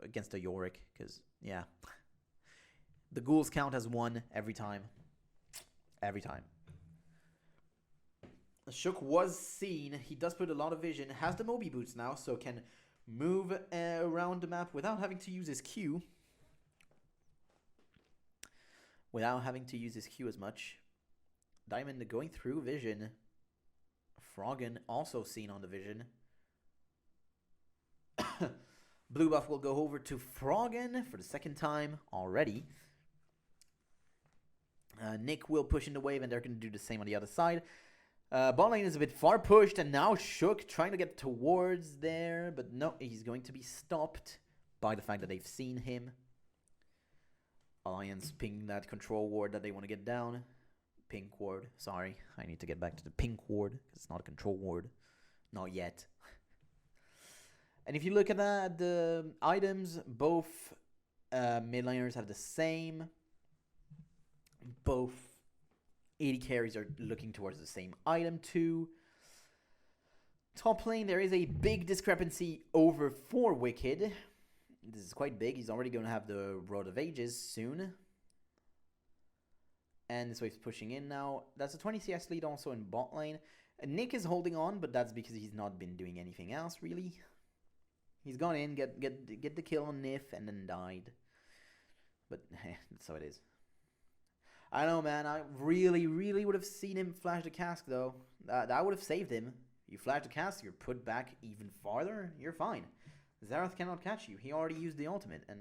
against the Yorick. Because, yeah. The ghouls count as 1 every time. Every time. Shook was seen. He does put a lot of vision. Has the Moby boots now, so can move around the map without having to use his Q. Without having to use his Q as much. Diamond going through vision. Froggen also seen on the vision. Blue buff will go over to Froggen for the second time already. Nick will push in the wave, and they're going to do the same on the other side. Bot lane is a bit far pushed, and now Shook trying to get towards there, but no, he's going to be stopped by the fact that they've seen him. Alliance ping that control ward that they want to get down. Pink ward. Sorry, I need to get back to the pink ward because it's not a control ward. Not yet. And if you look at that, the items, both mid laners have the same. Both AD carries are looking towards the same item too. Top lane, there is a big discrepancy over for Wicked. This is quite big. He's already going to have the Road of Ages soon. And this wave's pushing in now. That's a 20 CS lead also in bot lane. Nick is holding on, but that's because he's not been doing anything else, really. He's gone in, get the kill on Nif, and then died. But that's how it is. I know, man. I really, really would have seen him flash the cask, though. That would have saved him. You flash the cask, you're put back even farther, you're fine. Xerath cannot catch you. He already used the ultimate. And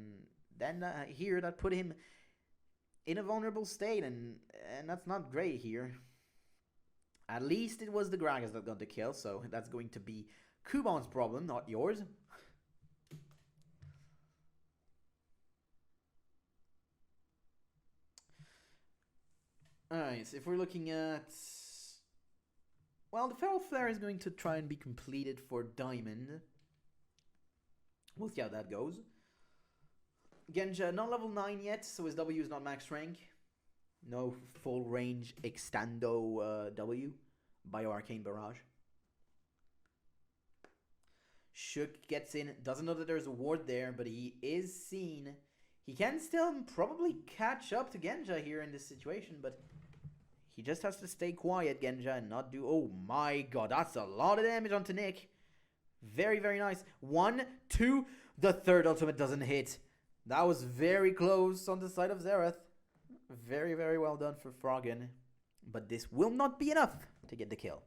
then here, that put him in a vulnerable state, and that's not great here. At least it was the Gragas that got the kill, so that's going to be Kuban's problem, not yours. Alright, so if we're looking at... Well, the Feral Flare is going to try and be completed for Diamond. We'll see how that goes. Genja, not level 9 yet, so his W is not max rank. No full range extendo W. Bio-Arcane Barrage. Shook gets in, doesn't know that there's a ward there, but he is seen. He can still probably catch up to Genja here in this situation, but he just has to stay quiet, Genja, and not do... Oh my god, that's a lot of damage onto Nick. Very, very nice. 1, 2, the third ultimate doesn't hit. That was very close on the side of Xerath. Very, very well done for Froggen. But this will not be enough to get the kill.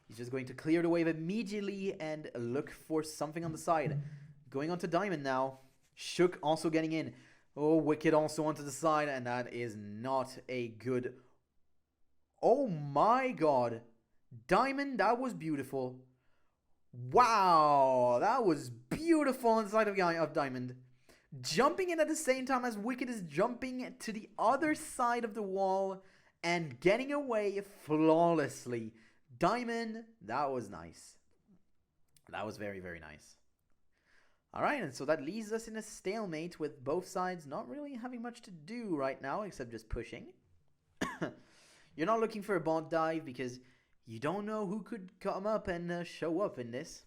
He's just going to clear the wave immediately and look for something on the side. Going on to Diamond now. Shook also getting in. Oh, Wicked also onto the side, and that is not a good... Oh my god. Diamond, that was beautiful. Wow, that was beautiful on the side of Diamond. Jumping in at the same time as Wicked is jumping to the other side of the wall and getting away flawlessly. Diamond, that was nice. That was very, very nice. Alright, and so that leaves us in a stalemate with both sides not really having much to do right now except just pushing. You're not looking for a bot dive because you don't know who could come up and show up in this.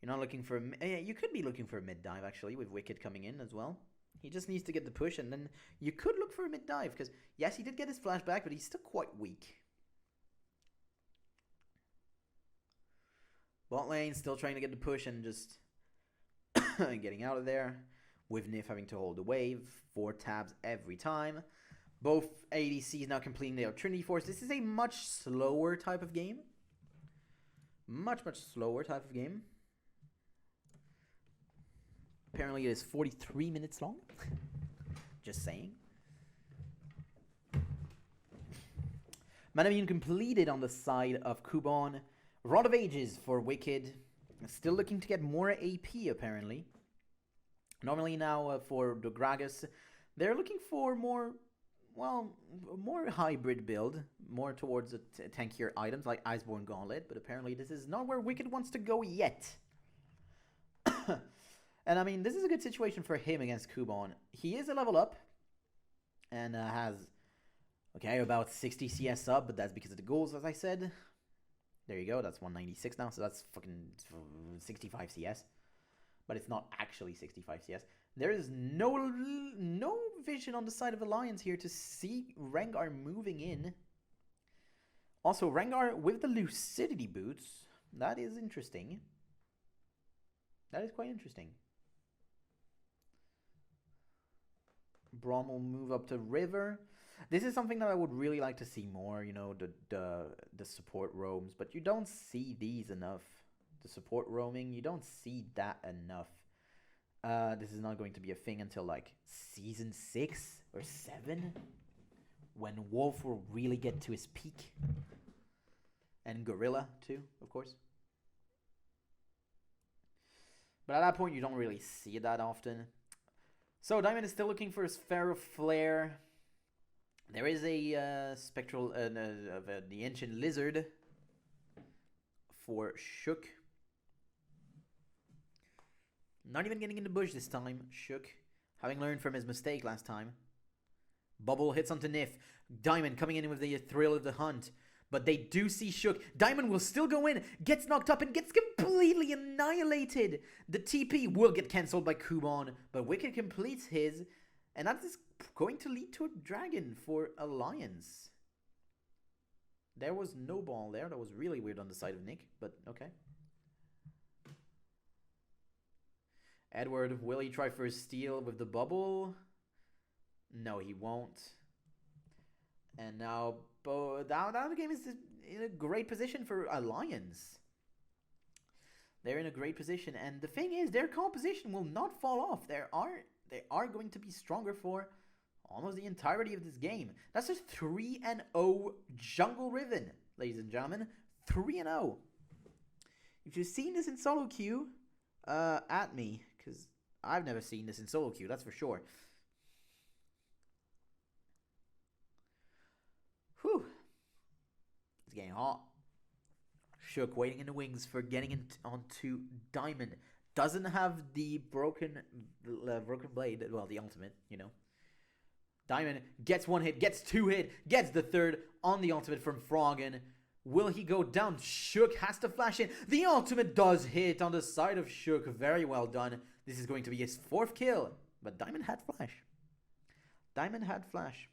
You're not looking for you could be looking for a mid dive actually with Wicked coming in as well. He just needs to get the push, and then you could look for a mid dive because yes, he did get his flashback, but he's still quite weak. Bot lane still trying to get the push and just getting out of there. With Nif having to hold the wave, 4 tabs every time. Both ADCs now completing their Trinity Force. This is a much slower type of game. Much, much slower type of game. Apparently it is 43 minutes long. Just saying. Manamune completed on the side of Kuban. Rod of Ages for Wicked. Still looking to get more AP apparently. Normally now for the Gragas, they're looking for more... Well, more hybrid build, more towards tankier items like Iceborne Gauntlet, but apparently this is not where Wicked wants to go yet. And I mean, this is a good situation for him against Kuban. He is a level up and has, okay, about 60 CS up, but that's because of the goals, as I said. There you go, that's 196 now, so that's fucking 65 CS. But it's not actually 65 CS. There is no vision on the side of Alliance here to see Rengar moving in. Also, Rengar with the Lucidity boots. That is interesting. That is quite interesting. Braum will move up to River. This is something that I would really like to see more, you know, the support roams. But you don't see these enough. The support roaming, you don't see that enough. This is not going to be a thing until like season 6 or 7, when Wolf will really get to his peak, and Gorilla too, of course. But at that point, you don't really see it that often. So Diamond is still looking for his Pharaoh Flare. There is a spectral, the ancient lizard for Shook. Not even getting in the bush this time, Shook, having learned from his mistake last time. Bubble hits onto Nif. Diamond coming in with the thrill of the hunt. But they do see Shook. Diamond will still go in, gets knocked up and gets completely annihilated. The TP will get cancelled by Kuban, but Wicked completes his, and that is going to lead to a dragon for Alliance. There was no ball there. That was really weird on the side of Nick, but okay. Edward, will he try for a steal with the bubble? No, he won't. And now the game is in a great position for Alliance. They're in a great position, and the thing is, their composition will not fall off. They are going to be stronger for almost the entirety of this game. That's just 3-0 Jungle Riven, ladies and gentlemen. 3-0. If you've seen this in solo queue, at me, because I've never seen this in solo queue, that's for sure. Whew. It's getting hot. Shook waiting in the wings for getting onto Diamond. Doesn't have the broken blade, well, the ultimate, you know. Diamond gets one hit, gets two hit, gets the third on the ultimate from Froggen. Will he go down? Shook has to flash in. The ultimate does hit on the side of Shook. Very well done. This is going to be his 4th kill. But Diamond had flash. Diamond had flash.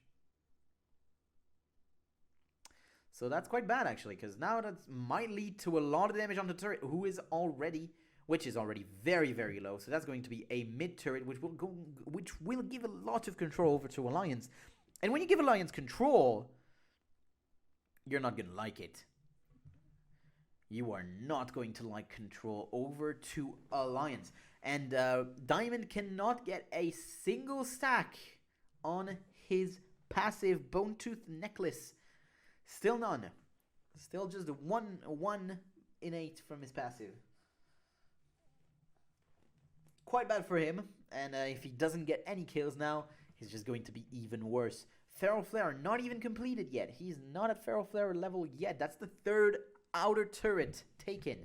So that's quite bad, actually, because now that might lead to a lot of damage on the turret, which is already very, very low. So that's going to be a mid turret, which will give a lot of control over to Alliance. And when you give Alliance control, you're not going to like it. You are not going to like control over to Alliance. And Diamond cannot get a single stack on his passive Bone Tooth Necklace. Still none. Still just one in 8 from his passive. Quite bad for him. And if he doesn't get any kills now, he's just going to be even worse. Feral Flare not even completed yet. He's not at Feral Flare level yet. That's the 3rd outer turret taken.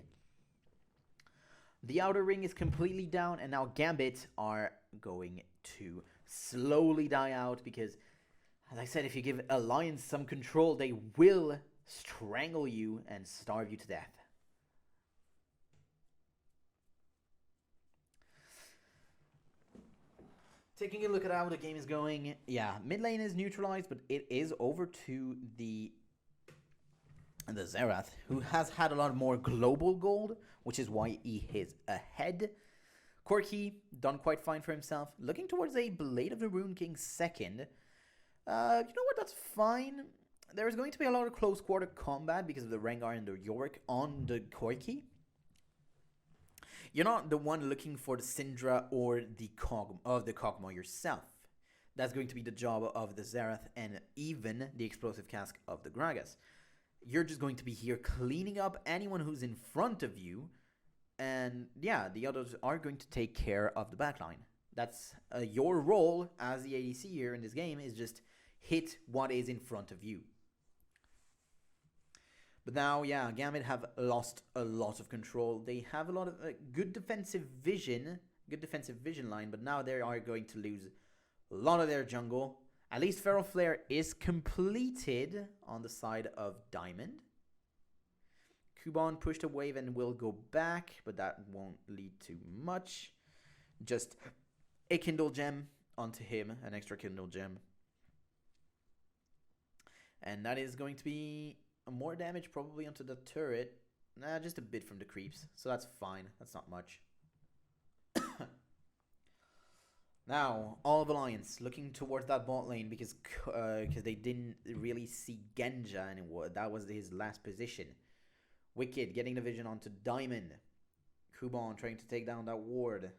The outer ring is completely down, and now Gambit are going to slowly die out because, as I said, if you give Alliance some control, they will strangle you and starve you to death. Taking a look at how the game is going, yeah, mid lane is neutralized, but it is over to the Xerath, who has had a lot more global gold, which is why he is ahead. Corki, done quite fine for himself. Looking towards a Blade of the Rune King 2nd. You know what, that's fine. There is going to be a lot of close quarter combat because of the Rengar and the Yorick on the Corki. You're not the one looking for the Syndra or the Kog'Maw yourself. That's going to be the job of the Xerath and even the Explosive Cask of the Gragas. You're just going to be here cleaning up anyone who's in front of you. And yeah, the others are going to take care of the backline. That's your role as the ADC here in this game, is just hit what is in front of you. But now, yeah, Gambit have lost a lot of control. They have a lot of good defensive vision line, but now they are going to lose a lot of their jungle. At least Feral Flare is completed on the side of Diamond. Kuban pushed a wave and will go back, but that won't lead to much. Just a Kindle Gem onto him, an extra Kindle Gem. And that is going to be more damage probably onto the turret. Nah, just a bit from the creeps, so that's fine. That's not much. Now, all of Alliance looking towards that bot lane because they didn't really see Genja anymore. That was his last position. Wicked getting the vision onto Diamond. Kuban trying to take down that ward.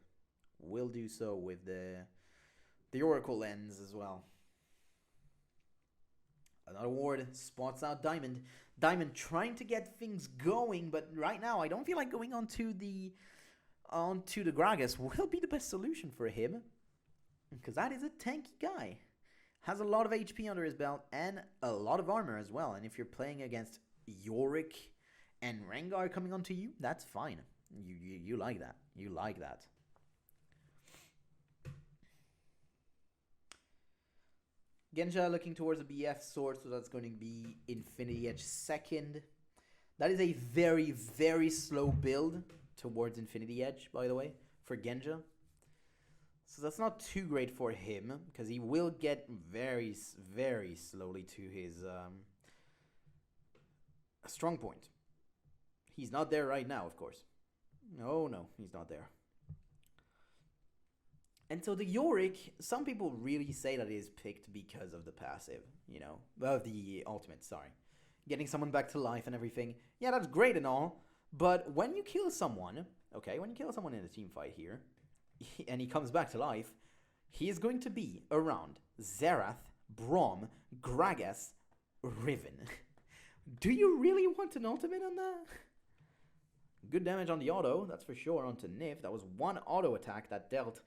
Will do so with the Oracle lens as well. Another ward spots out Diamond. Diamond trying to get things going, but right now I don't feel like going onto the onto the Gragas will be the best solution for him. Because that is a tanky guy. Has a lot of HP under his belt and a lot of armor as well. And if you're playing against Yorick and Rengar coming onto you, that's fine. You like that. You like that. Genja looking towards a BF sword, so that's going to be Infinity Edge second. That is a very, very slow build towards Infinity Edge, by the way, for Genja. So that's not too great for him, because he will get very, very slowly to his strong point. He's not there right now, of course. No, he's not there. And so the Yorick, some people really say that it is picked because of the passive, you know, of the ultimate, sorry. Getting someone back to life and everything. Yeah, that's great and all, but when you kill someone, okay, when you kill someone in a team fight here, and he comes back to life, he is going to be around Xerath, Braum, Gragas, Riven. Do you really want an ultimate on that? Good damage on the auto, that's for sure, onto Nif. That was one auto attack that dealt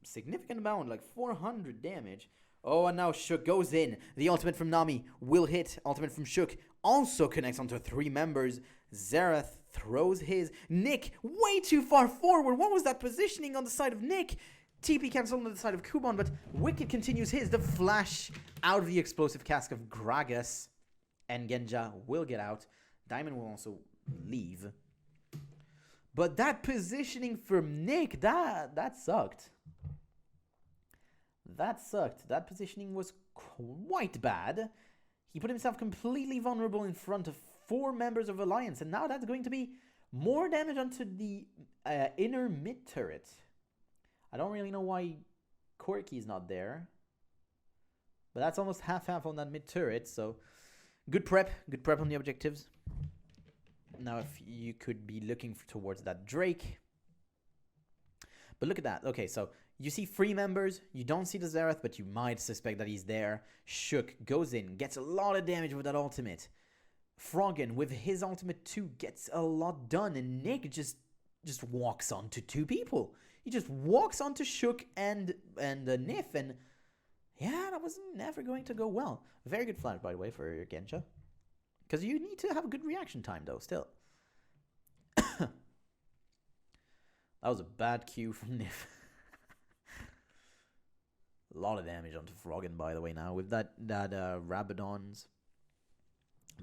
significant amount, like 400 damage. Oh, and now Shook goes in. The ultimate from Nami will hit. Ultimate from Shook also connects onto 3 members. Xerath throws his. Nick, way too far forward. What was that positioning on the side of Nick? TP cancelled on the side of Kuban, but Wicked continues his. The flash out of the explosive cask of Gragas. And Genja will get out. Diamond will also leave. But that positioning from Nick, that sucked. That sucked. That positioning was quite bad. He put himself completely vulnerable in front of 4 members of Alliance, and now that's going to be more damage onto the inner mid turret. I don't really know why Corki's not there, but that's almost half-half on that mid turret, so good prep on the objectives. Now if you could be looking towards that Drake. But look at that. Okay, so you see 3 members. You don't see the Xerath, but you might suspect that he's there. Shook goes in, gets a lot of damage with that ultimate. Froggen with his ultimate too gets a lot done, and Nick just walks onto 2 people. He just walks onto Shook and Nif, and yeah, that was never going to go well. Very good flash, by the way, for Genja. Because you need to have a good reaction time, though, still. That was a bad cue from Nif. A lot of damage onto Froggen, by the way, now. With that Rabadon's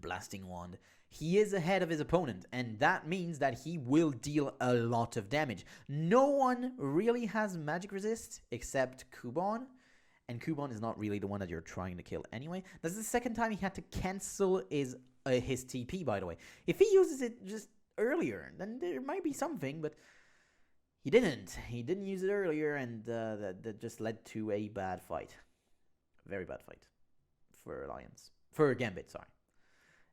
blasting wand. He is ahead of his opponent, and that means that he will deal a lot of damage. No one really has magic resist except Kuban. And Kuban is not really the one that you're trying to kill anyway. That's the second time he had to cancel his TP, by the way. If he uses it just earlier, then there might be something, but he didn't. He didn't use it earlier, and that just led to a bad fight. Very bad fight for Alliance. For Gambit, sorry.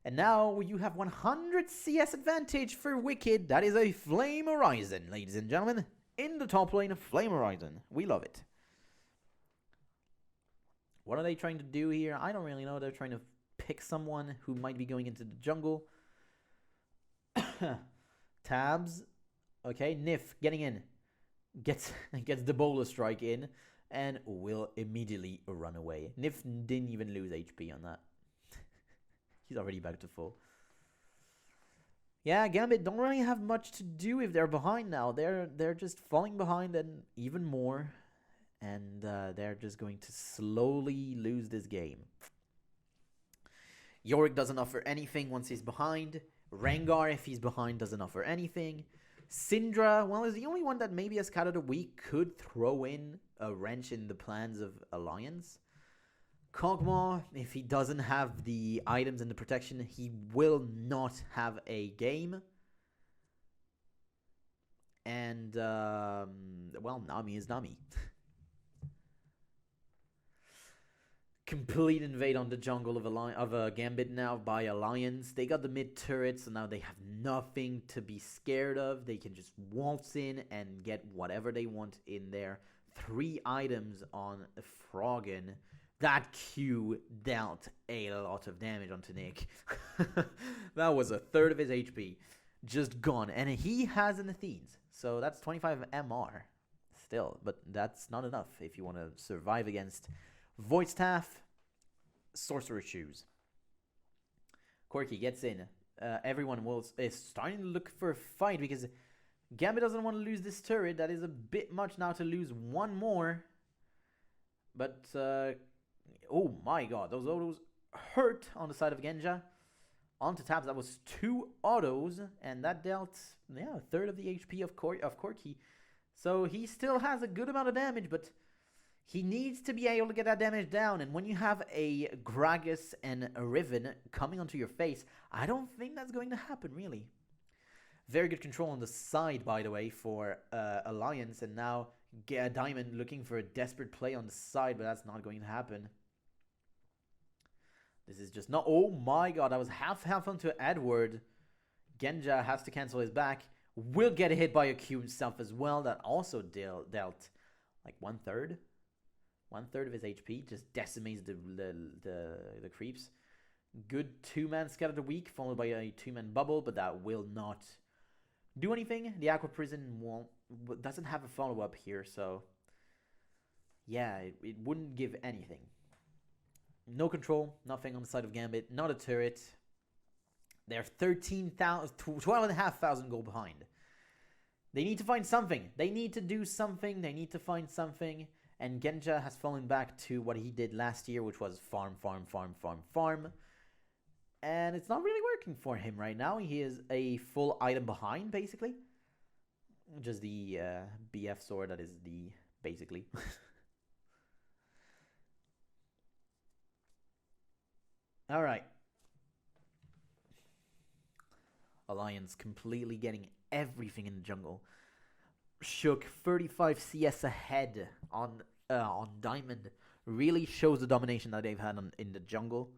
And now you have 100 CS advantage for Wicked. That is a Flame Horizon, ladies and gentlemen. In the top lane of Flame Horizon. We love it. What are they trying to do here? I don't really know. They're trying to pick someone who might be going into the jungle. Tabs. Okay, Nif getting in. Gets the bowler strike in. And will immediately run away. Nif didn't even lose HP on that. He's already back to full. Yeah, Gambit don't really have much to do if they're behind now. They're just falling behind and even more. And they're just going to slowly lose this game. Yorick doesn't offer anything once he's behind. Rengar, if he's behind, doesn't offer anything. Syndra, well, is the only one that maybe as Cat of the Week could throw in a wrench in the plans of Alliance. Kog'Maw, if he doesn't have the items and the protection, he will not have a game. And, well, Nami is Nami. Complete invade on the jungle of Gambit now by Alliance. They got the mid turret, so now they have nothing to be scared of. They can just waltz in and get whatever they want in there. 3 items on Froggen. That Q dealt a lot of damage onto Nick. That was a third of his HP. Just gone. And he has an Athenes. So that's 25 MR still, but that's not enough if you want to survive against Void Staff, Sorcerer Shoes. Corki gets in. Everyone is starting to look for a fight because Gambit doesn't want to lose this turret. That is a bit much now to lose one more. But, oh my god, those autos hurt on the side of Genja. Onto taps, that was 2 autos, and that dealt, a third of the HP of Corki. So he still has a good amount of damage, but he needs to be able to get that damage down. And when you have a Gragas and a Riven coming onto your face, I don't think that's going to happen, really. Very good control on the side, by the way, for Alliance. And now Diamond looking for a desperate play on the side, but that's not going to happen. This is just not... Oh my god, that was half onto Edward. Genja has to cancel his back. Will get hit by a Q himself as well. That also dealt like one-third of his HP. Just decimates the creeps. Good 2-man Scatter the Weak, followed by a 2-man Bubble, but that will not do anything. The Aqua Prison doesn't have a follow-up here, so... yeah, it wouldn't give anything. No control, nothing on the side of Gambit, not a turret. They're 12,500 gold behind. They need to find something. They need to do something. They need to find something. And Genja has fallen back to what he did last year, which was farm. And it's not really working for him right now. He is a full item behind, basically. Just the BF sword, that is the... basically. Alright. Alliance completely getting everything in the jungle. Shook 35 CS ahead on Diamond. Really shows the domination that they've had in the jungle.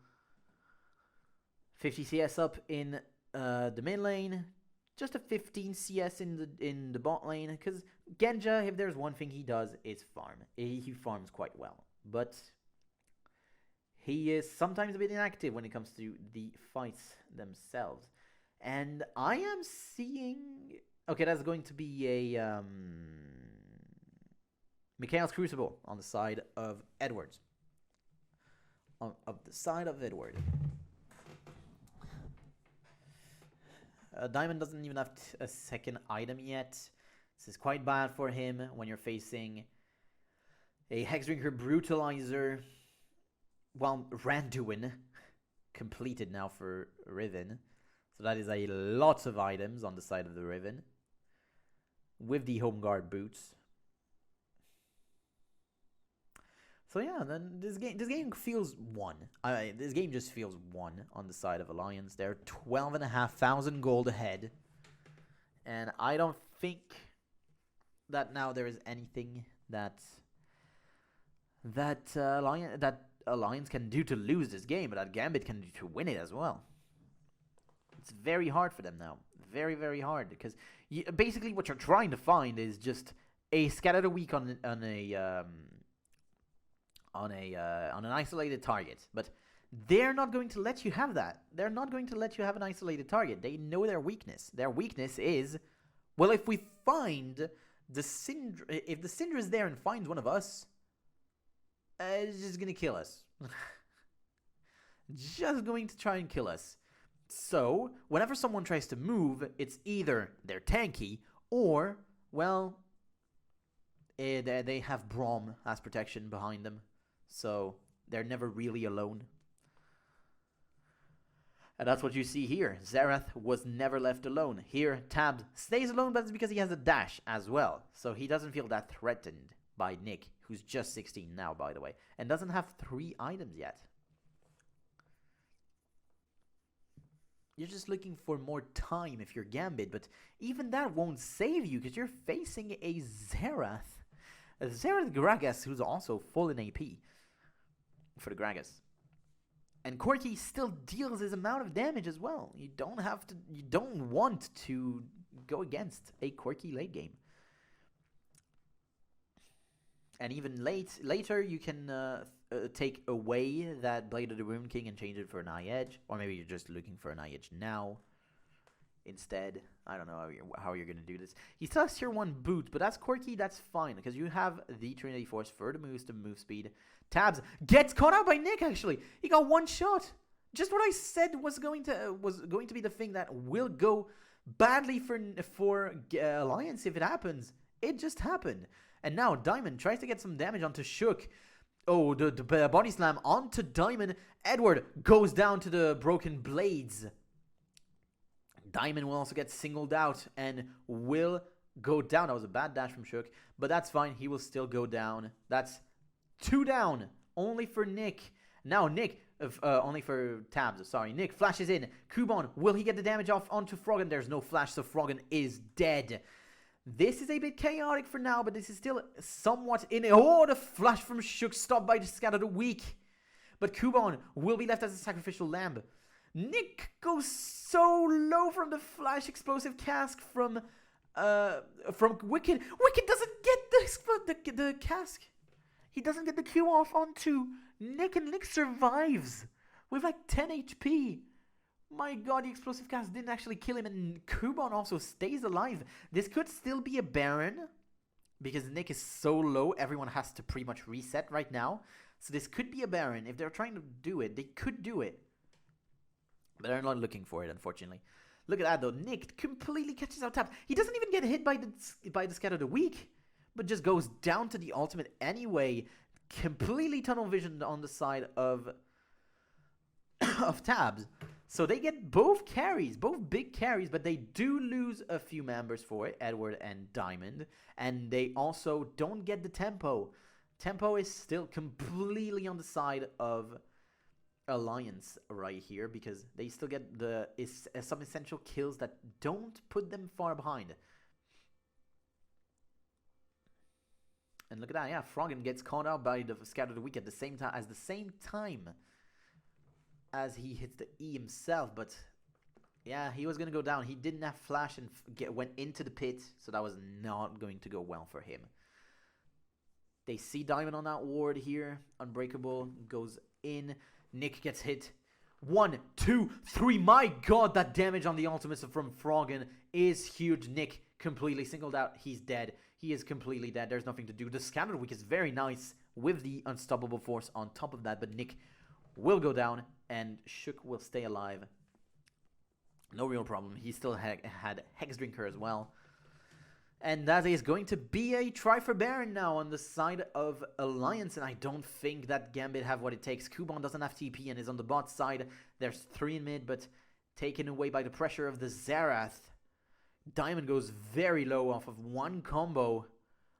50 CS up in the mid lane. Just a 15 CS in the bot lane. Because Genja, if there's one thing he does, is farm. He farms quite well. But... he is sometimes a bit inactive when it comes to the fights themselves. And I am seeing... okay, that's going to be a... Mikhail's Crucible on the side of Edwards. Of the side of Edward. Diamond doesn't even have a second item yet. This is quite bad for him when you're facing a Hexdrinker Brutalizer... well, Randuin completed now for Riven. So that is a lot of items on the side of the Riven. With the Home Guard boots. So yeah, then this game feels won. This game just feels won on the side of Alliance. They're 12,500 gold ahead. And I don't think that now there is anything that Alliance can do to lose this game, but that Gambit can do to win it as well. It's very hard for them now. Very, very hard. Because basically what you're trying to find is just a Scatter the Weak on an isolated target. But they're not going to let you have that. They're not going to let you have an isolated target. They know their weakness. Their weakness is, well, if we find the Syndra... if the Syndra is there and finds one of us... it's just gonna kill us. Just going to try and kill us. So, whenever someone tries to move, it's either they're tanky, or, well, they have Braum as protection behind them. So, they're never really alone. And that's what you see here. Xerath was never left alone. Here, Tab stays alone, but it's because he has a dash as well. So, he doesn't feel that threatened by Nick, who's just 16 now, by the way, and doesn't have 3 items yet. You're just looking for more time if you're Gambit, but even that won't save you because you're facing a Xerath. A Xerath Gragas who's also full in AP for the Gragas. And Corki still deals his amount of damage as well. You don't want to go against a Corki late game. And even later, you can take away that Blade of the Rune King and change it for an Eye Edge. Or maybe you're just looking for an Eye Edge now. instead. I don't know how you're going to do this. He still has tier 1 boots, but that's quirky, that's fine, because you have the Trinity Force for the moves, the move speed. Tabs gets caught out by Nick, actually. He got one shot. Just what I said was going to be the thing that will go badly for Alliance if it happens. It just happened. And now Diamond tries to get some damage onto Shook. Oh, the body slam onto Diamond. Edward goes down to the broken blades. Diamond will also get singled out and will go down. That was a bad dash from Shook, but that's fine. He will still go down. That's 2 down. Only for Nick. Now Nick, only for Tabs, sorry. Nick flashes in. Kuban, will he get the damage off onto Froggen? There's no flash, so Froggen is dead. This is a bit chaotic for now, but this is still somewhat in it. Oh, the flash from Shook stopped by the Scatter the Weak. But Kuban will be left as a sacrificial lamb. Nick goes so low from the flash explosive cask from Wicked. Wicked doesn't get the cask. He doesn't get the Q off onto Nick, and Nick survives with like 10 HP. My god, the explosive cast didn't actually kill him, and Kuban also stays alive. This could still be a Baron, because Nick is so low, everyone has to pretty much reset right now. So this could be a Baron. If they're trying to do it, they could do it. But they're not looking for it, unfortunately. Look at that, though. Nick completely catches out Tabs. He doesn't even get hit by the Scatter the Weak, but just goes down to the ultimate anyway. Completely tunnel visioned on the side of Tabs. So they get both carries, both big carries, but they do lose a few members for it, Edward and Diamond. And they also don't get the tempo. Tempo is still completely on the side of Alliance right here, because they still get some essential kills that don't put them far behind. And look at that, yeah, Froggen gets caught out by the Scatter the Weak at the same time as he hits the E himself, but yeah, he was going to go down. He didn't have flash and went into the pit, so that was not going to go well for him. They see Diamond on that ward here. Unbreakable goes in. Nick gets hit. 1, 2, 3. My god, that damage on the ultimates from Froggen is huge. Nick completely singled out. He's dead. He is completely dead. There's nothing to do. The Scatter Weak is very nice with the Unstoppable Force on top of that, but Nick will go down and Shook will stay alive. No real problem. He still had Hex Drinker as well. And that is going to be a try for Baron now on the side of Alliance, and I don't think that Gambit have what it takes. Kuban doesn't have TP and is on the bot side. There's 3 in mid, but taken away by the pressure of the Xerath. Diamond goes very low off of 1 combo.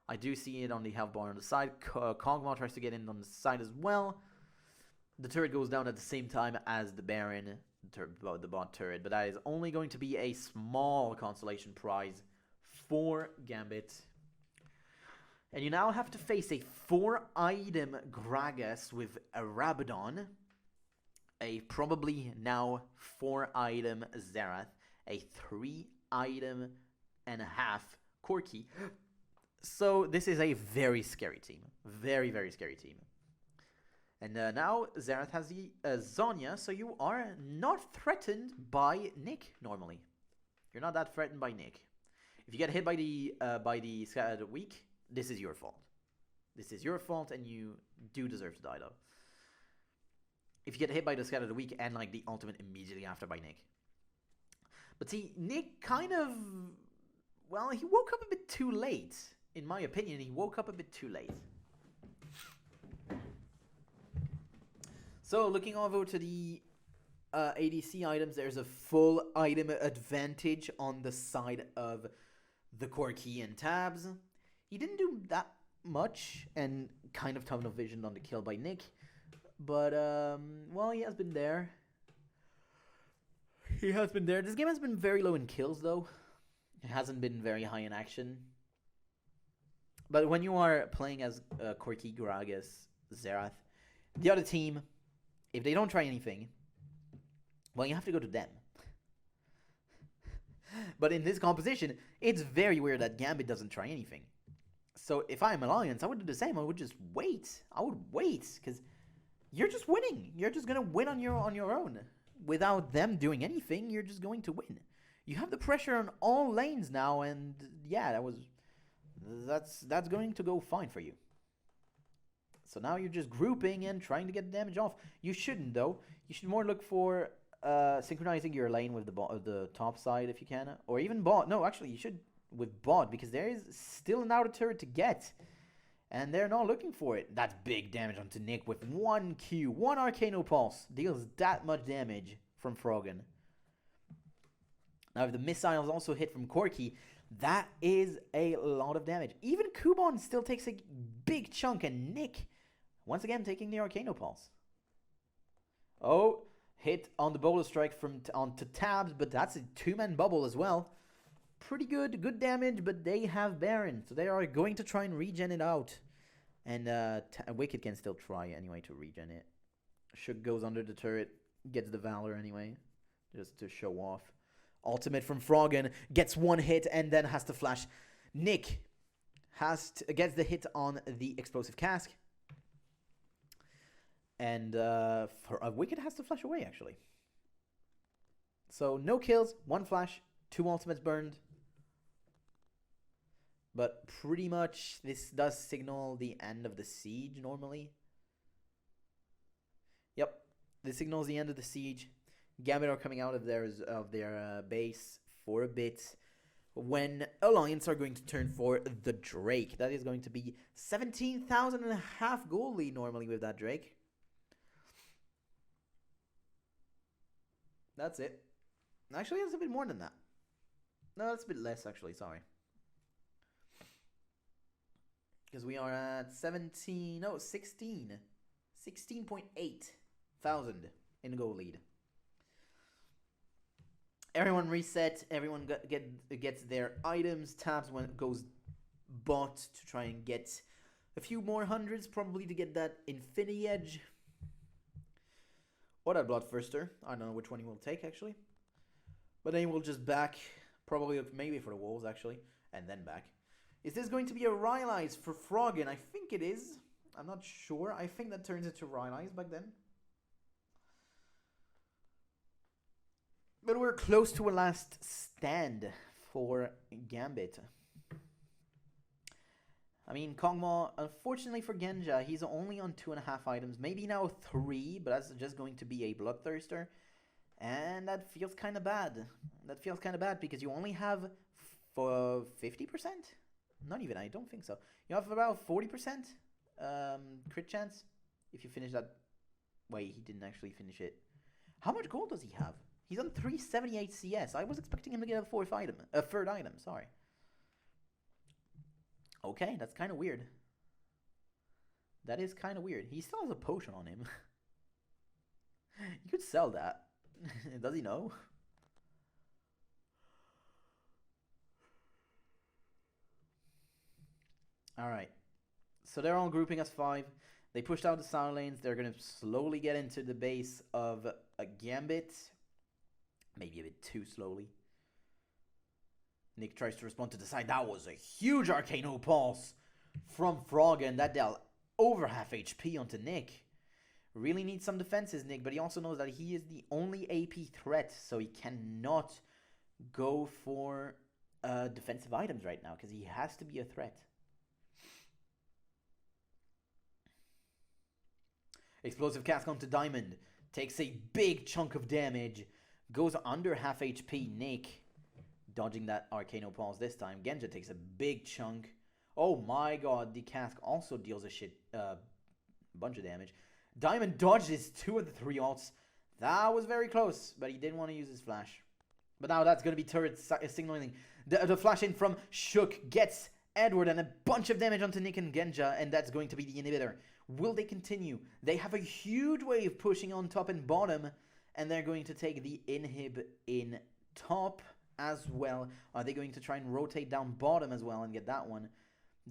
I do see it on the health bar on the side. Kog'Maw tries to get in on the side as well. The turret goes down at the same time as the Baron, the bot turret, but that is only going to be a small consolation prize for Gambit. And you now have to face a 4-item Gragas with a Rabadon, a probably now 4-item Xerath, a 3-item and a half Corki. So this is a very scary team. Very, very scary team. And now Xerath has the Zhonya, so you are not threatened by Nick normally. You're not that threatened by Nick. If you get hit by the Scatter Weak, this is your fault. This is your fault, and you do deserve to die, though. If you get hit by the Scatter Weak and like the ultimate immediately after by Nick. But see, Nick kind of, well, he woke up a bit too late. In my opinion, he woke up a bit too late. So, looking over to the ADC items, there's a full item advantage on the side of the Corki and Tabs. He didn't do that much, and kind of tunnel vision on the kill by Nick. But, well, he has been there. He has been there. This game has been very low in kills, though. It hasn't been very high in action. But when you are playing as Corki, Gragas, Xerath, the other team, if they don't try anything, well, you have to go to them. But in this composition, it's very weird that Gambit doesn't try anything. So if I'm Alliance, I would do the same. I would just wait. I would wait, because you're just winning. You're just going to win on your own. Without them doing anything, you're just going to win. you have the pressure on all lanes now, and yeah, that's going to go fine for you. So now you're just grouping and trying to get the damage off. You shouldn't though. You should more look for synchronizing your lane with the top side if you can, or even bot. No, actually, you should with bot because there is still an outer turret to get, and they're not looking for it. That's big damage onto Nick with one Q, one Arcano Pulse deals that much damage from Froggen. Now, if the missiles also hit from Corki, that is a lot of damage. Even Kubon still takes a big chunk, and Nick, once again, taking the Arcano Pulse. Oh, hit on the Boulder Strike onto Tabs, but that's a two-man bubble as well. Pretty good damage, but they have Baron, so they are going to try and regen it out. And Wicked can still try anyway to regen it. Shook goes under the turret, gets the Valor anyway, just to show off. Ultimate from Froggen, gets one hit and then has to flash. Nick gets the hit on the Explosive Cask. And Wicked has to flash away, actually. So no kills, one flash, two ultimates burned. But pretty much this does signal the end of the siege normally. Yep, this signals the end of the siege. Gambit are coming out of their base for a bit when Alliance are going to turn for the Drake. That is going to be 17,000 and a half gold lead normally with that Drake. That's it. Actually, it's a bit more than that. No, that's a bit less actually, sorry. Because we are at 16.8 thousand in gold lead. Everyone reset. Everyone gets their items. Tabs goes bot to try and get a few more hundreds, probably to get that Infinity Edge. Or that Bloodthirster. I don't know which one he will take, actually. But then he will just back. Probably, maybe for the Wolves, actually. And then back. Is this going to be a Rylai's for Froggen? I think it is. I'm not sure. I think that turns into Rylai's back then. But we're close to a last stand for Gambit. I mean, Kog'Maw, unfortunately for Genja, he's only on 2.5 items. Maybe now 3, but that's just going to be a Bloodthirster. And that feels kind of bad. That feels kind of bad because you only have for 50%? Not even, I don't think so. You have about 40% crit chance if you finish that. Wait, he didn't actually finish it. How much gold does he have? He's on 378 CS. I was expecting him to get a third item, sorry. Okay, that's kind of weird. That is kind of weird. He still has a potion on him. You could sell that. Does he know? Alright. So they're all grouping as 5. They pushed out the sound lanes. They're going to slowly get into the base of a Gambit. Maybe a bit too slowly. Nick tries to respond to the side. That was a huge Arcano Pulse from Froggen. That dealt over half HP onto Nick. Really needs some defenses, Nick, but he also knows that he is the only AP threat, so he cannot go for defensive items right now, because he has to be a threat. Explosive Cask onto Diamond. Takes a big chunk of damage. Goes under half HP. Nick dodging that Arcano Pulse this time. Genja takes a big chunk. Oh my god, the Cask also deals a bunch of damage. Diamond dodges 2 of the 3 ults. That was very close, but he didn't want to use his flash. But now that's going to be turret signaling. The flash in from Shook gets Edward and a bunch of damage onto Nick and Genja, and that's going to be the inhibitor. Will they continue? They have a huge wave pushing on top and bottom, and they're going to take the inhib in top as well. Are they going to try and rotate down bottom as well and get that one?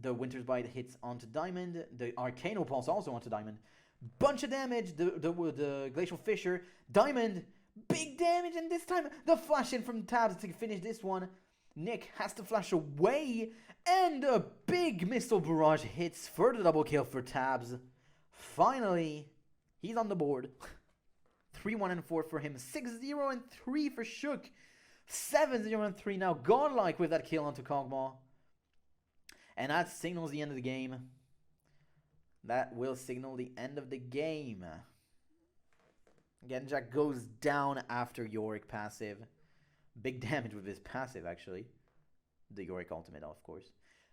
The Winter's Bite hits onto Diamond. The Arcano Pulse also onto Diamond. Bunch of damage. The Glacial Fissure. Diamond. Big damage, and this time the flash in from Tabs to finish this one. Nick has to flash away, and a big Missile Barrage hits for the double kill for Tabs. Finally, he's on the board. 3-1 and 4 for him. 6-0 and 3 for Shook. 7-0-3 now. Godlike with that kill onto Kog'Maw. And that signals the end of the game. That will signal the end of the game. Genjak goes down after Yorick passive. Big damage with his passive, actually. The Yorick ultimate, of course.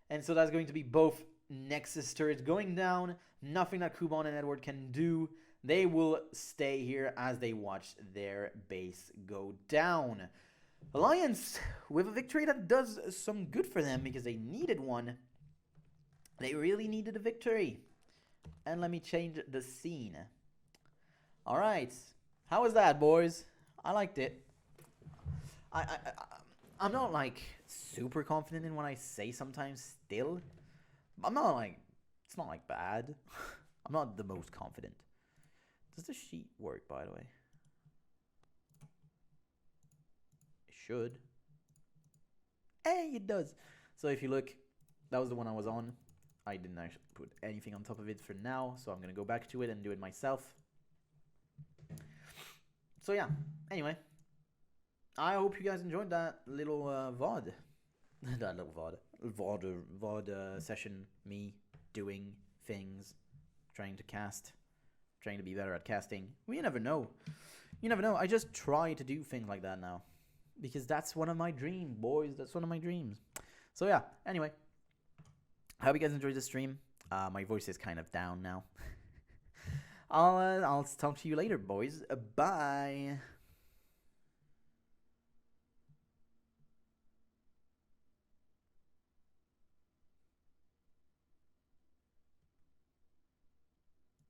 And so that's going to be both Nexus turrets going down. Nothing that Kuban and Edward can do. They will stay here as they watch their base go down. Alliance with a victory that does some good for them because they needed one. They really needed a victory. And let me change the scene. Alright. How was that, boys? I liked it. I'm not like super confident in what I say sometimes still. I'm not like, it's not like bad. I'm not the most confident. Does the sheet work, by the way? It should. Hey, it does. So if you look, that was the one I was on. I didn't actually put anything on top of it for now, so I'm going to go back to it and do it myself. So yeah, anyway. I hope you guys enjoyed that little VOD. That little VOD session. Me doing things, trying to cast, trying to be better at casting. You never know. You never know. I just try to do things like that now. Because that's one of my dreams, boys. That's one of my dreams. So yeah, anyway. I hope you guys enjoyed the stream. My voice is kind of down now. I'll talk to you later, boys. Bye.